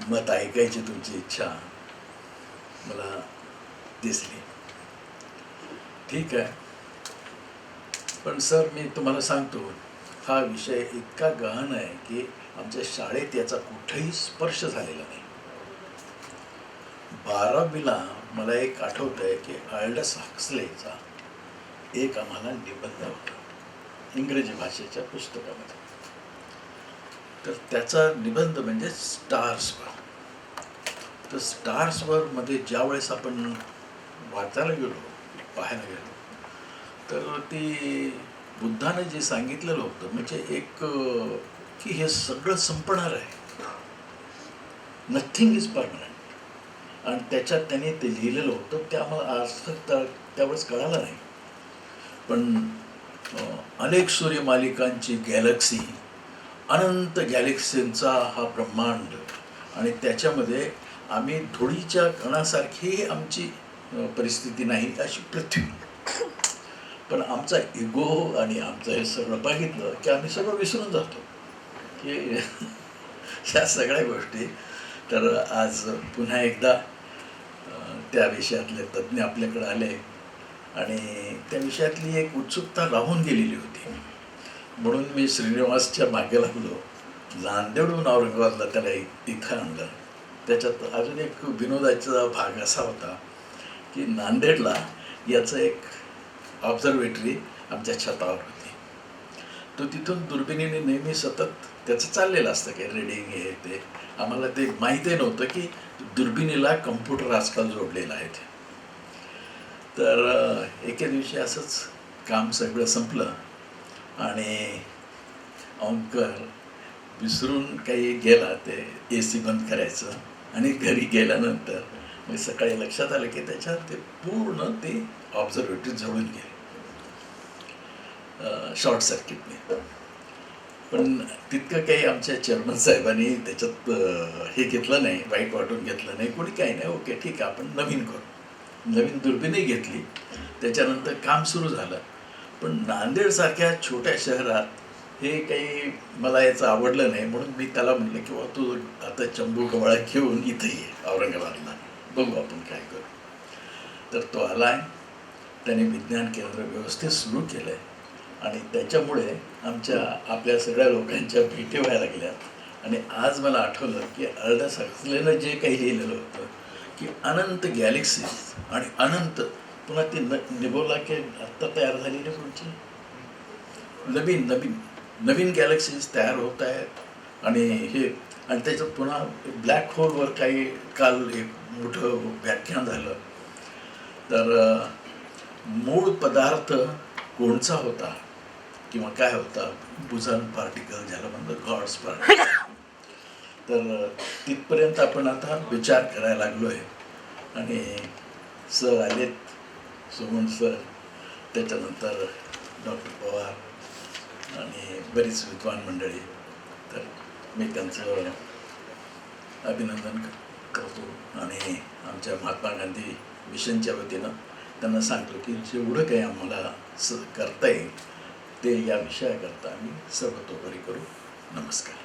मत ऐकायची तुमची इच्छा मला दिसली. ठीक आहे, पण सर मी तुम्हाला सांगतो हा विषय इतका गहन आहे की आमच्या शाळेत याचा कुठेही स्पर्श झालेला नाही. 12वीला मला एक आठवतं आहे की आल्डस हक्सलेचा एक आम्हाला निबंध होता इंग्रजी भाषेच्या पुस्तकामध्ये. तर त्याचा निबंध म्हणजे स्टार्सवर. तर स्टार्सवर मध्ये ज्या वेळेस आपण वाचायला गेलो, पाहायला गेलो, तर ती बुद्धाने जे सांगितलेलं होतं म्हणजे एक की हे सगळं संपणार आहे, नथिंग इज परमनंट. आणि त्याच्यात त्यांनी ते लिहिलेलं होतं ते आम्हाला आज त्यावेळेस कळालं नाही. पण अनेक सूर्यमालिकांची गॅलेक्सी, अनंत गॅलेक्सींचा हा ब्रह्मांड, आणि त्याच्यामध्ये आम्ही धुळीच्या कणासारखी आमची परिस्थिती नाही अशी पृथ्वी. पण आमचा इगो आणि आमचं हे सगळं बघितलं की आम्ही सगळं विसरून जातो की ह्या सगळ्या गोष्टी. तर आज पुन्हा एकदा त्या विषयातले तज्ज्ञ आपल्याकडे आले आणि त्या विषयातली एक उत्सुकता राहून गेलेली होती. म्हणून मी श्रीनिवासच्या मागे लागलो. नांदेडहून औरंगाबादला त्याला इथं आणलं. त्याच्यात अजून एक विनोदाचा भाग असा होता की नांदेडला याचं एक ऑब्झर्वेटरी आमच्या छतावर होती. तो तिथून दुर्बिणीने नेहमी सतत त्याचं चाललेलं असतं की रिडिंग हे ते. आम्हाला ते माहिती नव्हतं की दुर्बिणीला कम्प्युटर आजकाल जोडलेलं आहे ते. तर एके दिवशी असंच काम सगळं संपलं आणि ऑंकर विसरून काही गेला ते AC बंद करायचं, आणि घरी गेल्यानंतर मग सकाळी लक्षात आलं की त्याच्यात ते पूर्ण ते ऑब्झर्वेटरी जळून गेले शॉर्ट सर्किटने. पण तितकं काही आमच्या चेअरमन साहेबांनी त्याच्यात हे घेतलं नाही, वाईट वाटून घेतलं नाही, कोणी काही नाही. ओके ठीक आहे, आपण नवीन करू. नवीन दुर्बिणी घेतली. त्याच्यानंतर काम सुरू झालं. पण नांदेडसारख्या छोट्या शहरात हे काही मला याचं आवडलं नाही. म्हणून मी त्याला म्हटलं की तू आता चंबू गवळा घेऊन इथं ये औरंगाबादला, बघू आपण काय करू. तर तो आला आहे. त्याने विज्ञान केंद्र व्यवस्थित सुरू केलं आहे आणि त्याच्यामुळे आपल्या सगळ्या लोकांच्या भेटी व्हायला लागल्या. आणि आज मला आठवलं की अल्डस हक्सलेनं जे काही लिहिलेलं होतं की अनंत गॅलेक्सीज आणि अनंत, पुन्हा ती निबोला की आत्ता तयार झालेली कोणची नवीन नवीन नवीन गॅलेक्सीज तयार होत आहेत. आणि त्याच्यात पुन्हा ब्लॅक होलवर काही काल एक मोठं व्याख्यान झालं. तर मूळ पदार्थ कोणचा होता किंवा काय होता, बुझॉन पार्टिकल ज्याला म्हणतात, गॉड्स पार्टिकल. तर तिथपर्यंत आपण आता विचार करायला लागलो आहे. आणि सर आलेत, सुमन सर, त्याच्यानंतर डॉक्टर पवार आणि बरीच विद्वान मंडळी. तर मी त्यांचं अभिनंदन करतो आणि आमच्या महात्मा गांधी मिशनच्या वतीनं त्यांना सांगतो की जेवढं काही आम्हाला करता येईल ते या विषयाकरता आम्ही सर्वतोपरी करू. नमस्कार.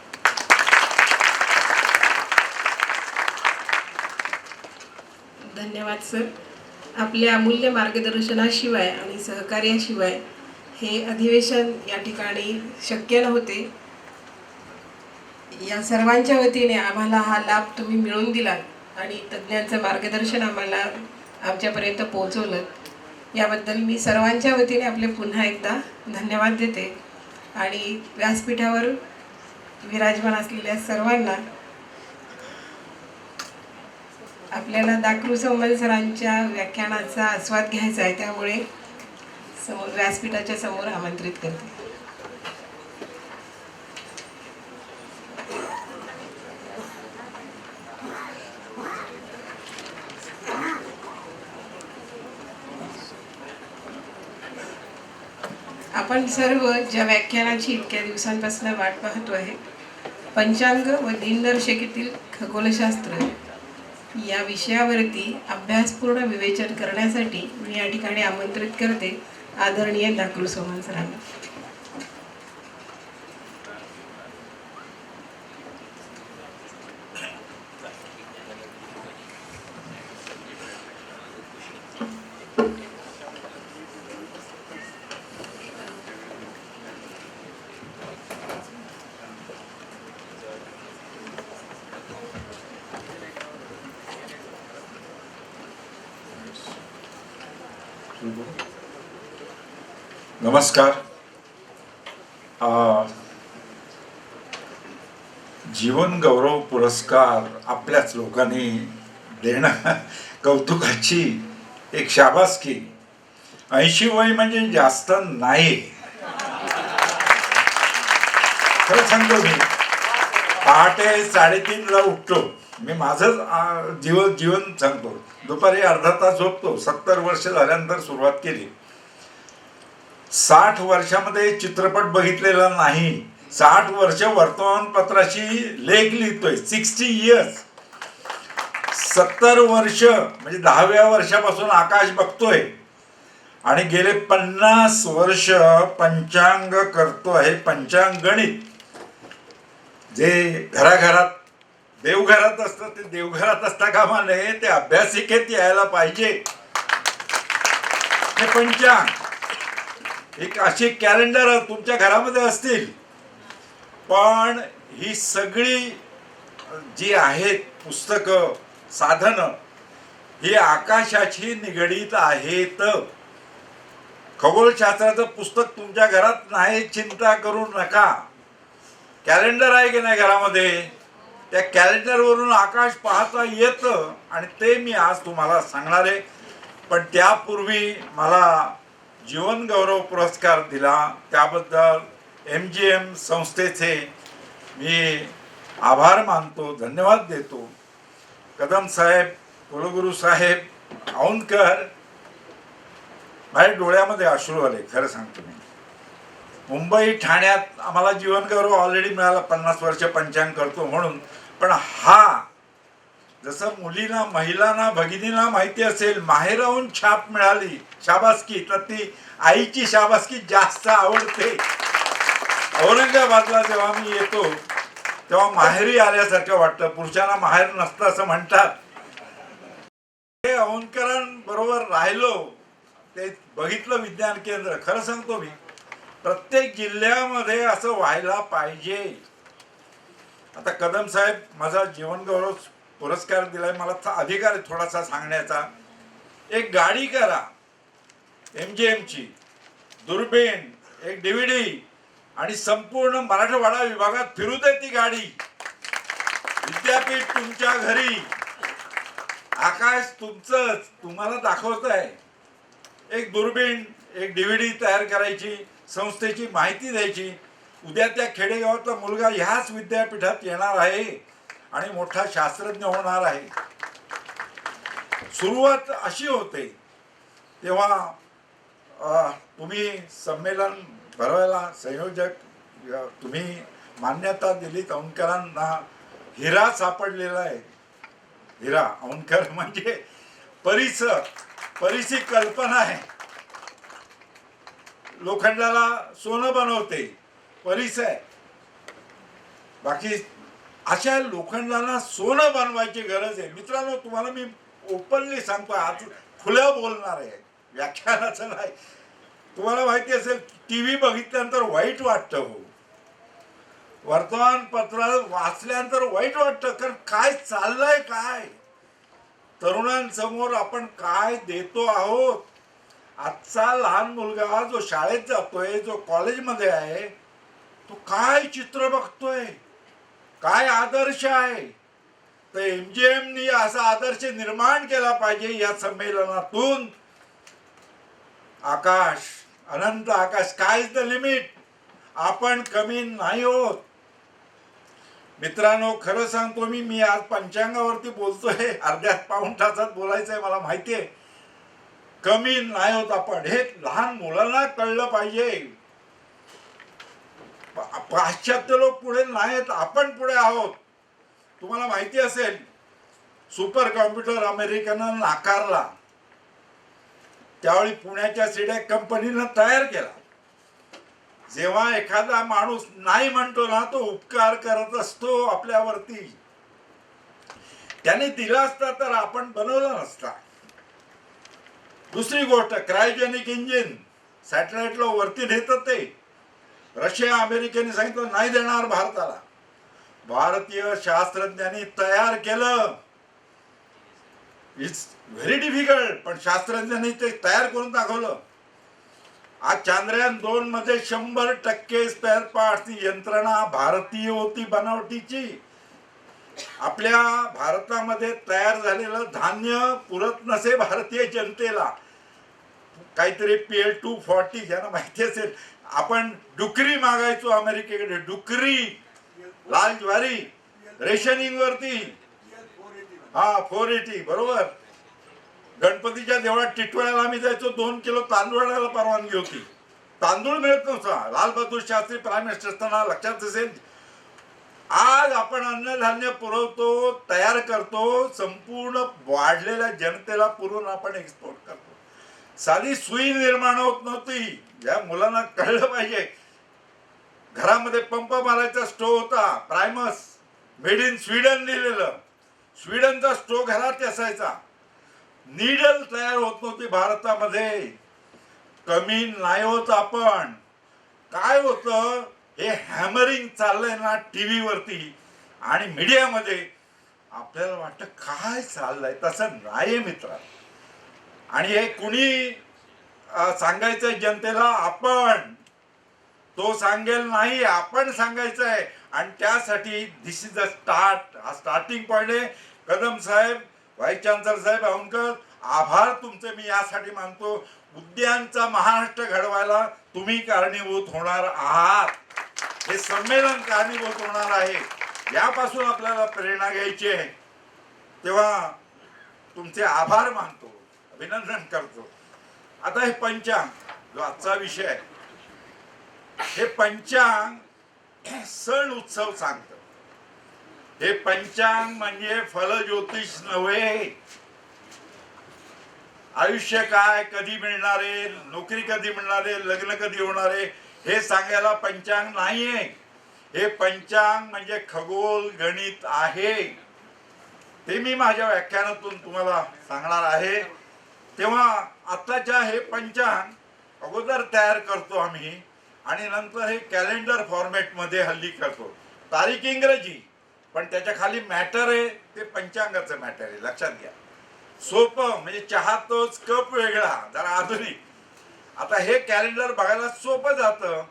धन्यवाद सर. आपल्या अमूल्य मार्गदर्शनाशिवाय आणि सहकार्याशिवाय हे अधिवेशन या ठिकाणी शक्य नव्हते. या सर्वांच्या वतीने आम्हाला हा लाभ तुम्ही मिळवून दिलात आणि तज्ज्ञांचं मार्गदर्शन आम्हाला आमच्यापर्यंत पोहोचवलं. याबद्दल मी सर्वांच्या वतीने आपले पुन्हा एकदा धन्यवाद देते. आणि व्यासपीठावर विराजमान असलेल्या सर्वांना आपल्याला दाकृ संबल सरांच्या व्याख्यानाचा आस्वाद घ्यायचा आहे, त्यामुळे व्यासपीठाच्या समोर आमंत्रित करते. आपण सर्व ज्या व्याख्यानाची इतक्या दिवसांपासून वाट पाहतो आहे, पंचांग व दिनदर्शिकेतील खगोलशास्त्र या विषयावरती अभ्यासपूर्ण विवेचन करण्यासाठी मी या ठिकाणी आमंत्रित करते आदरणीय दाकृ सोमन सरांना. नमस्कार. जीवन गौरव पुरस्कार आपल्याच लोकांनी देणं कौतुकाची एक शाबासकी. 80 वय म्हणजे जास्त नाही. खरं सांगतो मी, पहाटे 3:30ला उठतो मी माझंच जीवन सांगतो. दुपारी अर्धा तास झोपतो. 70 वर्ष झाल्यानंतर सुरुवात केली. 60 वर्षामध्ये चित्रपट बघितलेला नाही. 60 वर्ष वर्तमानपत्राशी लेख लिहितोय. 60 इयर्स. 70 वर्ष म्हणजे 10व्या वर्षापासून आकाश बघतोय आणि गेले 50 वर्ष पंचांग करतो आहे. पंचांग गणित जे घराघरात देवघरात असतं ते देवघरात असता कामा नये, ते अभ्यासिकेत यायला पाहिजे. हे पंचांग एक अशी कॅलेंडर तुमच्या घरामध्ये असतील, पण ही सगळी जी आहेत पुस्तकं साधनं ही आकाशाशी निगडीत आहेत. खगोलशास्त्राचं पुस्तक तुमच्या घरात नाही, चिंता करू नका. कॅलेंडर आहे की नाही घरामध्ये, त्या कॅलेंडरवरून आकाश पाहता येतं आणि ते मी आज तुम्हाला सांगणार आहे. पण त्यापूर्वी मला जीवन गौरव पुरस्कार दिला त्याबद्दल MGM संस्थेचे मी आभार मानतो, धन्यवाद देतो. कदम साहेब, कुलगुरू साहेब, औंधकर, माझ्या डोळ्यामध्ये अश्रू आले. खरं सांगतो मी. मुंबई ठाण्यात आम्हाला जीवनगौरव ऑलरेडी मिळाला. 50 वर्ष पंचांग करतो म्हणून. पण हा जसं मुलींना, महिलांना, भगिनींना माहिती असेल माहेराहून छाप मिळाली, शाबासकी, तर ती आईची शाबासकी जास्त आवडते. औरंगाबादला जेव्हा मी येतो तेव्हा माहेरी आल्यासारखं वाटतं. पुरुषांना माहेर नसतं असं म्हणतात. हे औंधकरांबरोबर राहिलो, ते बघितलं विज्ञान केंद्र. खरं सांगतो मी, प्रत्येक जिल्ह्यामध्ये असं व्हायला पाहिजे. आता कदम साहेब माझा जीवनगौरव पुरस्कार दिलाय, मला अधिकार आहे थोडासा सांगण्याचा. एक गाडी करा MGMची, दुर्बीण, एक DVD आणि संपूर्ण मराठवाडा विभागात फिरू दे ती गाडी. विद्यापीठ तुमच्या घरी, आकाश तुमचंच, तुम्हाला दाखवत आहे. एक दुर्बीण, एक DVD तयार करायची, संस्थेची माहिती द्यायची. उद्या त्या खेडेगावातला मुलगा ह्याच विद्यापीठात येणार आहे आणि मोठा शास्त्रज्ञ होणार आहे. सुरुवात अशी होते. तेव्हा तुम्ही संमेलन भरवायला संयोजक, तुम्ही मान्यता दिली. औंधकरांना हिरा सापडलेला आहे. हिरा, औंधकर म्हणजे परीची कल्पना आहे. लोखंडाला सोनं बनवते, परीस आहे. बाकी अशा लोखंडाला सोनं बनवायची गरज आहे. मित्रांनो, तुम्हाला मी ओपनली सांगतो, आज खुल्या बोलणार आहे, व्याख्यानाचं नाही. तुम्हाला माहिती असेल, TV बघितल्यानंतर वाईट वाटतं. हो, वर्तमानपत्र वाचल्यानंतर वाईट वाटतं. कारण काय चाललंय, काय तरुणांसमोर आपण काय देतो आहोत. आजचा लहान मुलगा जो शाळेत जातोय, जो कॉलेजमध्ये आहे, तो काय चित्र बघतोय, काय आदर्श आहे. तर MGMनी असा आदर्श निर्माण केला पाहिजे. या संमेलनातून आकाश, अनंत आकाश, काय इज द लिमिट. आपण कमी नाही होत. मित्रांनो, खरं सांगतो मी आज पंचांगावरती बोलतोय. अर्ध्या पाऊण तासात बोलायचंय, मला माहितीये. कमी नाही होत आपण. हे लहान मुलांना कळलं पाहिजे. पाश्चात्य लोक पुढे नाहीत, आपण पुढे आहोत. तुम्हाला माहिती असेल, सुपर कॉम्प्युटर अमेरिकेनं नाकारला. त्यावेळी पुण्याच्या सिडॅक कंपनीनं तयार केला. जेव्हा एखादा माणूस नाही म्हणतो ना, तो उपकार करत असतो आपल्यावरती. त्याने दिला असता तर आपण बनवला नसता. दुसरी गोष्ट, क्रायोजेनिक इंजिन, सॅटेलाइटला वरती नेतं ते. रशिया, अमेरिकेने सांगितलं नाही देणार भारताला. भारतीय शास्त्रज्ञांनी तयार केलं. इट्स व्हेरी डिफिकल्ट, पण शास्त्रज्ञांनी ते तयार करून दाखवलं. आज चांद्रयान 2 मध्ये 100% स्पेअर पार्ट्सची यंत्रणा भारतीय होती, बनावटीची. आपल्या भारतामध्ये तयार झालेलं धान्य पुरत नसे भारतीय जनतेला. काहीतरी PL240, ज्यांना माहिती असेल, आपण डुकरी मागायचो अमेरिकेकडे. डुकरी, लाल ज्वारी, रेशनिंग वरती. हा 480 बरोबर. गणपतीच्या देवळात टिटवाळ्याला आम्ही जायचो, 2 किलो तांदूळ आणायला परवानगी होती. तांदूळ मिळत नव्हता. लालबहादूर शास्त्री प्राईम मिनिस्टर असताना, लक्षात असेल. आज आपण अन्नधान्य पुरवतो, तयार करतो, संपूर्ण वाढलेल्या जनतेला पुरवून आपण एक्सपोर्ट करतो. साधी सुई निर्माण होत नव्हती. या मुलांना कळलं पाहिजे. घरामध्ये पंप मारायचा स्टोव होता, प्रायमस, मेड इन स्वीडन लिहिलेलं. स्वीडनचा स्टोव घरात असायचा. नीडल तयार होत नव्हती भारतामध्ये. कमी नाही होत आपण. काय होतं, हे हॅमरिंग चाललंय ना टीव्ही वरती आणि मीडियामध्ये, आपल्याला वाटतं काय चाललंय, तसं नाही मित्र. आणि हे कुणी सांगायचंय जनतेला, आपण. तो सांगेल नाही, आपण सांगायचं आहे. आणि त्यासाठी दिस इज द स्टार्ट. हा स्टार्टिंग पॉइंट आहे. कदम साहेब, व्हाईस चान्सलर साहेब, औंधकर, आभार तुमचे मी यासाठी मानतो. उद्यानचा महाराष्ट्र घडवायला तुम्ही कारणीभूत होणार आहात. हे संमेलन कारणीभूत होणार आहे. यापासून आपल्याला प्रेरणा घ्यायची आहे. तेव्हा तुमचे आभार मानतो, अभिनंदन करतो. आता हे पंचांग, जो आजचा विषय आहे, हे पंचांग सण उत्सव सांगतं. हे पंचांग म्हणजे फलज्योतिष नव्हे. आयुष्य काय, कधी मिळणारे, नोकरी कधी मिळणारे, लग्न कधी होणारे, हे सांगायला पंचांग नाहीये. हे पंचांग म्हणजे खगोल गणित आहे. ते मी माझ्या व्याख्यानातून तुम्हाला सांगणार आहे. तेव्हा आत्ताच्या हे पंचांग अगोदर तयार करतो आम्ही आणि नंतर हे कॅलेंडर फॉर्मॅटमध्ये हल्ली करतो. तारीख इंग्रजी, पण त्याच्या खाली मॅटर आहे ते पंचांगाचं मॅटर आहे, लक्षात घ्या. सोपं म्हणजे चहा तोच कप वेगळा, जरा आधुनिक. आता हे कॅलेंडर बघायला सोपं जातं,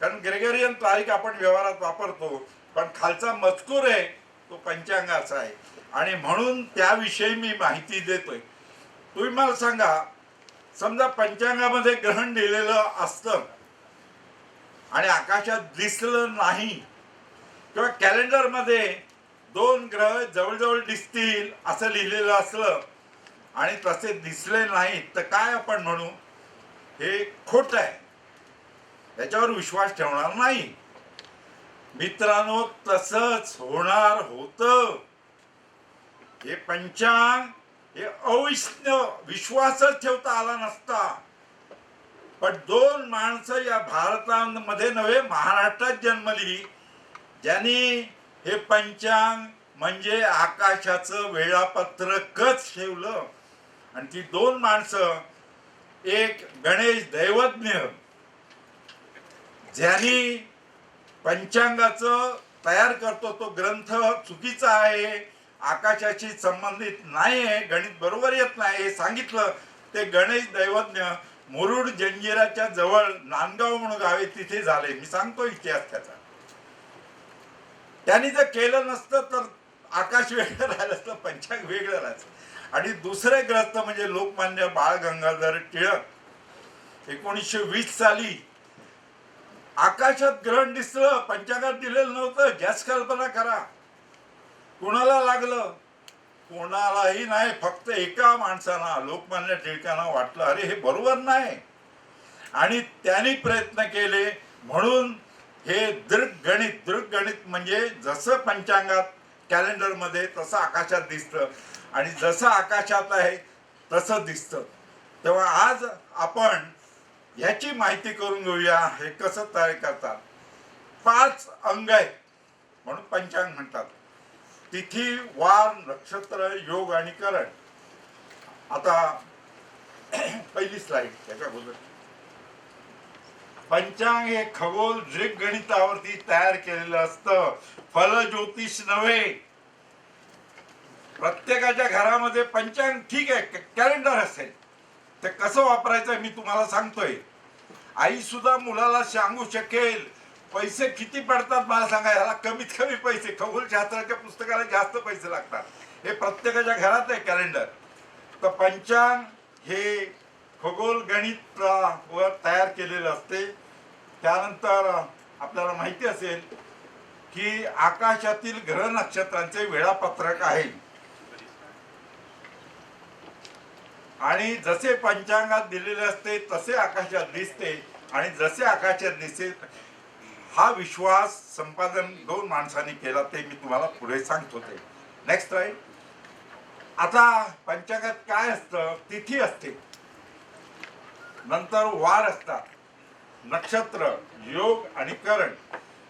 कारण ग्रेगरियन तारीख आपण व्यवहारात वापरतो, पण खालचा मजकूर आहे तो पंचांगाचा आहे. आणि म्हणून त्याविषयी मी माहिती देतोय. तुम्ही मला सांगा, समजा पंचांगामध्ये ग्रहण दिलेलं असतं आणि आकाशात दिसलं नाही, किंवा कॅलेंडरमध्ये 2 ग्रह जवळजवळ दिसतील असं लिहिलेलं असलं आणि तसे दिसले नाहीत, तर काय आपण म्हणू, हे खोटं आहे, याच्यावर विश्वास ठेवणार नाही. मित्रांनो, तसंच होणार होतं. हे पंचांग हे विश्वासच ठेवता आला नसता. पण 2 माणसं या भारतामध्ये नव्हे, महाराष्ट्रात जन्मली, ज्यांनी हे पंचांग म्हणजे आकाशाचं वेळापत्रकच ठेवलं. आणि ती 2 माणसं, एक गणेश दैवज्ञ, ज्यांनी पंचांगाचं तयार करतो तो ग्रंथ चुकीचा आहे, आकाशाशी संबंधित नाही आहे, गणित बरोबर येत नाही हे सांगितलं. ते गणेश दैवज्ञ मुरुड जंजिराच्या जवळ नांदगाव म्हणून गावे तिथे झाले. मी सांगतो इतिहास त्याचा. त्यांनी जर केलं नसतं तर आकाश वेगळं राहिलं असतं, पंचांग वेगळं राहायचं. आणि दुसरे ग्रस्त म्हणजे लोकमान्य बाळ गंगाधर टिळक. 1920 साली आकाशात ग्रहण दिसलं, पंचांगात दिलेलं नव्हतं. गॅस कल्पना करा, कोणाला लागलं? कोणालाही नाही, फक्त एका माणसाला, लोकमान्य टिळकांना वाटलं अरे हे बरोबर नाही. आणि त्यांनी प्रयत्न केले. म्हणून हे दृग्गणित म्हणजे जसं पंचांगात कॅलेंडरमध्ये तसं आकाशात दिसतं, आणि जसं आकाशात आहे तसं दिसतं. तेव्हा आज आपण ह्याची माहिती करून घेऊया, हे कसं तयार करतात. 5 अंग आहेत म्हणून पंचांग म्हणतात. तिथी, वार, नक्षत्र, योग आणि करण. आता पहिली स्लाइड त्याच्या अगोदर. पंचांग हे खगोल दृग्गणितावरती तयार केलेलं असतं, फल ज्योतिष नव्हे. प्रत्येकाच्या घरामध्ये पंचांग ठीक आहे, कॅलेंडर असेल, ते कसं वापरायचं मी तुम्हाला सांगतोय. आई सुद्धा मुलाला सांगू शकेल. पैसे किती पडतात मला सांगा, याला कमीत कमी पैसे, खगोलशास्त्राच्या पुस्तकाला जास्त पैसे लागतात. हे प्रत्येकाच्या घरात आहे कॅलेंडर. तर पंचांग हे खगोल गणित वर तयार केलेलं असते. त्यानंतर आपल्याला माहिती असेल की आकाशातील ग्रह नक्षत्रांचे वेळापत्रक आहे. आणि जसे पंचांगात दिलेले असते तसे आकाशात दिसते आणि जसे आकाशात दिसते. हा विश्वास संपादन 2 माणसांनी केला ते मी तुम्हाला पुढे सांगतो. ते नेक्स्ट राईट. आता पंचांगात काय असतं? तिथी असते, नंतर वार असतात, नक्षत्र, योग आणि करण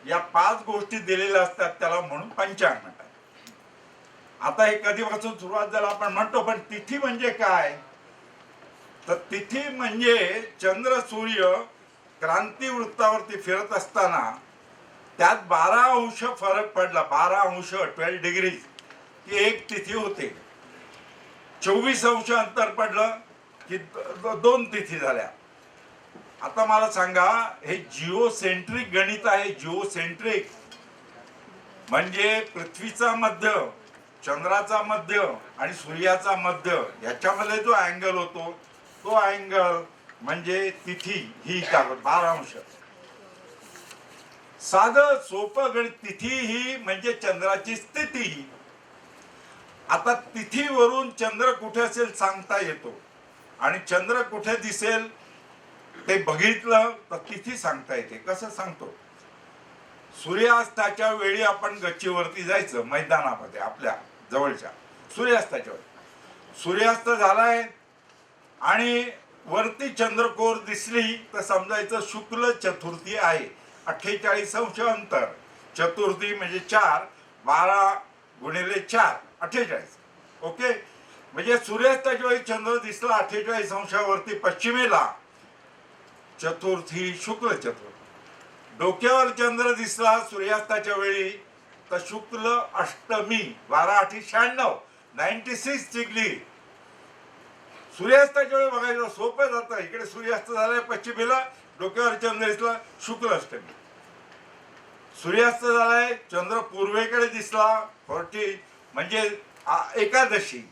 या 5 गोष्टी दिलेल्या असतात. त्याला म्हणून पंचांग म्हणतात. आता हे कधीपासून सुरुवात झाला आपण म्हणतो, पण तिथी म्हणजे काय? तर तिथी म्हणजे चंद्र सूर्य क्रांती वृत्तावरती फिरत असताना त्यात 12 अंश फरक पडला, 12 अंश 12 डिग्री की एक तिथी होते. 24 अंश अंतर पडलं की 2 तिथी झाल्या. आता मला सांगा, हे जिओसेंट्रिक गणित आहे. जिओसेंट्रिक म्हणजे पृथ्वीचा मध्य, चंद्राचा मध्य आणि सूर्याचा मध्य याच्यामध्ये जो अँगल होतो तो अँगल म्हणजे तिथी ही 12 अंश. साधं सोपं गणित. तिथी ही म्हणजे चंद्राची स्थिती. आता तिथीवरून चंद्र कुठे असेल सांगता येतो आणि चंद्र कुठे दिसेल ते बघितलं तर तिथी सांगता येते. कसं सांगतो? सूर्यास्ताच्या वेळी आपण गच्चीवरती जायचं, मैदानामध्ये आपल्या जवळच्या सूर्यास्ताच्या वेळी. सूर्यास्त झालाय आणि वरती चंद्रकोर दिसली तर समजायचं शुक्ल चतुर्थी आहे. 48 अंश अंतर. चतुर्थी म्हणजे 4, 12 गुणिले 4 48. ओके. म्हणजे सूर्यास्ताच्या वेळी चंद्र दिसला 48 अंशावरती पश्चिमेला, चतुर्थी शुक्ल चतुर्थी. डोक्यावर चंद्र दिसला सूर्यास्ताच्या वेळी तर शुक्ल अष्टमी, 12 8 96 96 डिग्री. सूर्यास्ताच्या वेळी बघायचं सोपं जातं. इकडे सूर्यास्त झालाय पश्चिमेला, डोक्यावर चंद्र दिसला, शुक्ल अष्टमी. सूर्यास्त झालाय, चंद्र पूर्वेकडे दिसला 40 म्हणजे एकादशी.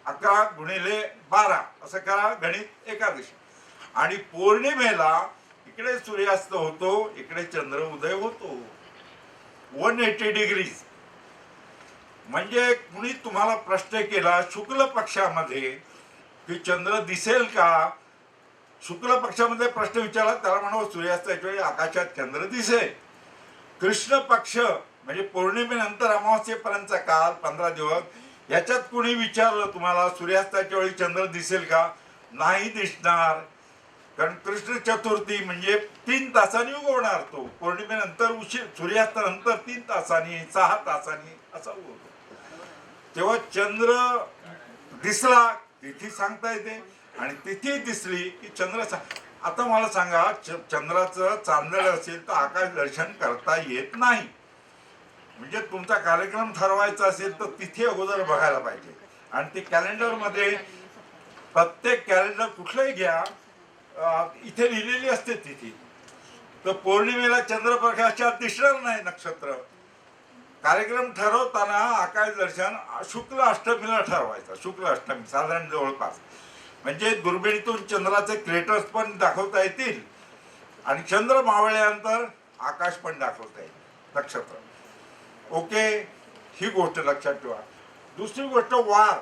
11 गुणिले 12 असं करा गणित. एकादशी. आणि पौर्णिमेला इकडे सूर्यास्त होतो, इकडे चंद्र उदय होतो 180 डिग्री. म्हणजे कुणी तुम्हाला प्रश्न केला शुक्ल पक्षामध्ये की चंद्र दिसेल का? शुक्ल पक्षामध्ये प्रश्न विचारला त्याला म्हणावं सूर्यास्ताच्या वेळी आकाशात चंद्र दिसेल. कृष्ण पक्ष म्हणजे पौर्णिमेनंतर अमावस्येपर्यंतचा काल 15 दिवस याच्यात कुणी विचारलं तुम्हाला सूर्यास्ताच्या वेळी चंद्र दिसेल का? नाही दिसणार. कारण कृष्ण चतुर्थी म्हणजे 3 तासांनी उगवणार तो. पौर्णिमेनंतर उशीर, सूर्यास्तानंतर 3 तासांनी 6 तासांनी असा उगवतो. तेव्हा चंद्र दिसला तिथी सांगता येते आणि तिथी दिसली की चंद्र. आता मला सांगा, चंद्राचं चांदण असेल तर आकाश दर्शन करता येत नाही. म्हणजे तुमचा कार्यक्रम ठरवायचा असेल तर तिथी अगोदर बघायला पाहिजे. आणि ते कॅलेंडरमध्ये प्रत्येक कॅलेंडर कुठलंही घ्या, इथे लिहिलेली असते तिथी. तर पौर्णिमेला चंद्रप्रकाशात दिसणार नाही नक्षत्र. कार्यक्रम ठरवताना आकाश दर्शन शुक्ल अष्टमीला ठरवायचा. शुक्ल अष्टमी साधारण जवळपास म्हणजे दुर्बिणीतून चंद्राचे क्रेटर्स पण दाखवता येतील आणि चंद्र मावळल्यानंतर आकाश पण दाखवता येईल, नक्षत्र. ओके. ही गोष्ट लक्षात ठेवा. दुसरी गोष्ट वार.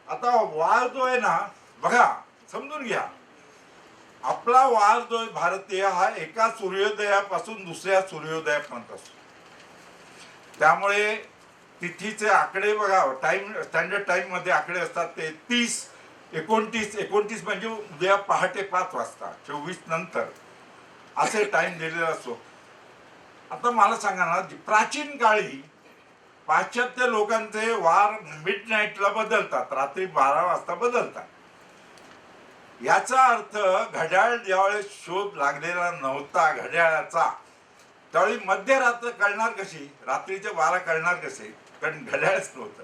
आता वार जो आहे ना, बघा समजून घ्या. आपला वार जो आहे भारतीय हा एका सूर्योदयापासून दुसऱ्या सूर्योदयापर्यंत असतो. त्यामुळे तिथीचे आकडे बघा, टाइम स्टँडर्ड टाइम मध्ये आकडे असतात ते 30 29 म्हणजे उद्या पहाटे 5 वाजता 24 नंतर असे टाइम दिलेला असतो. आता मला सांगा ना, प्राचीन काळी पाश्चात्य लोकांचे वार मिडनाईटला बदलतात, रात्री 12 वाजता बदलतात. याचा अर्थ घड्याळ ज्यावेळेस शोध लागलेला नव्हता घड्याळाचा, त्यावेळी मध्यरात्र कळणार कशी? रात्रीचे 12 कळणार कसे? कारण घड्याळच नव्हतं.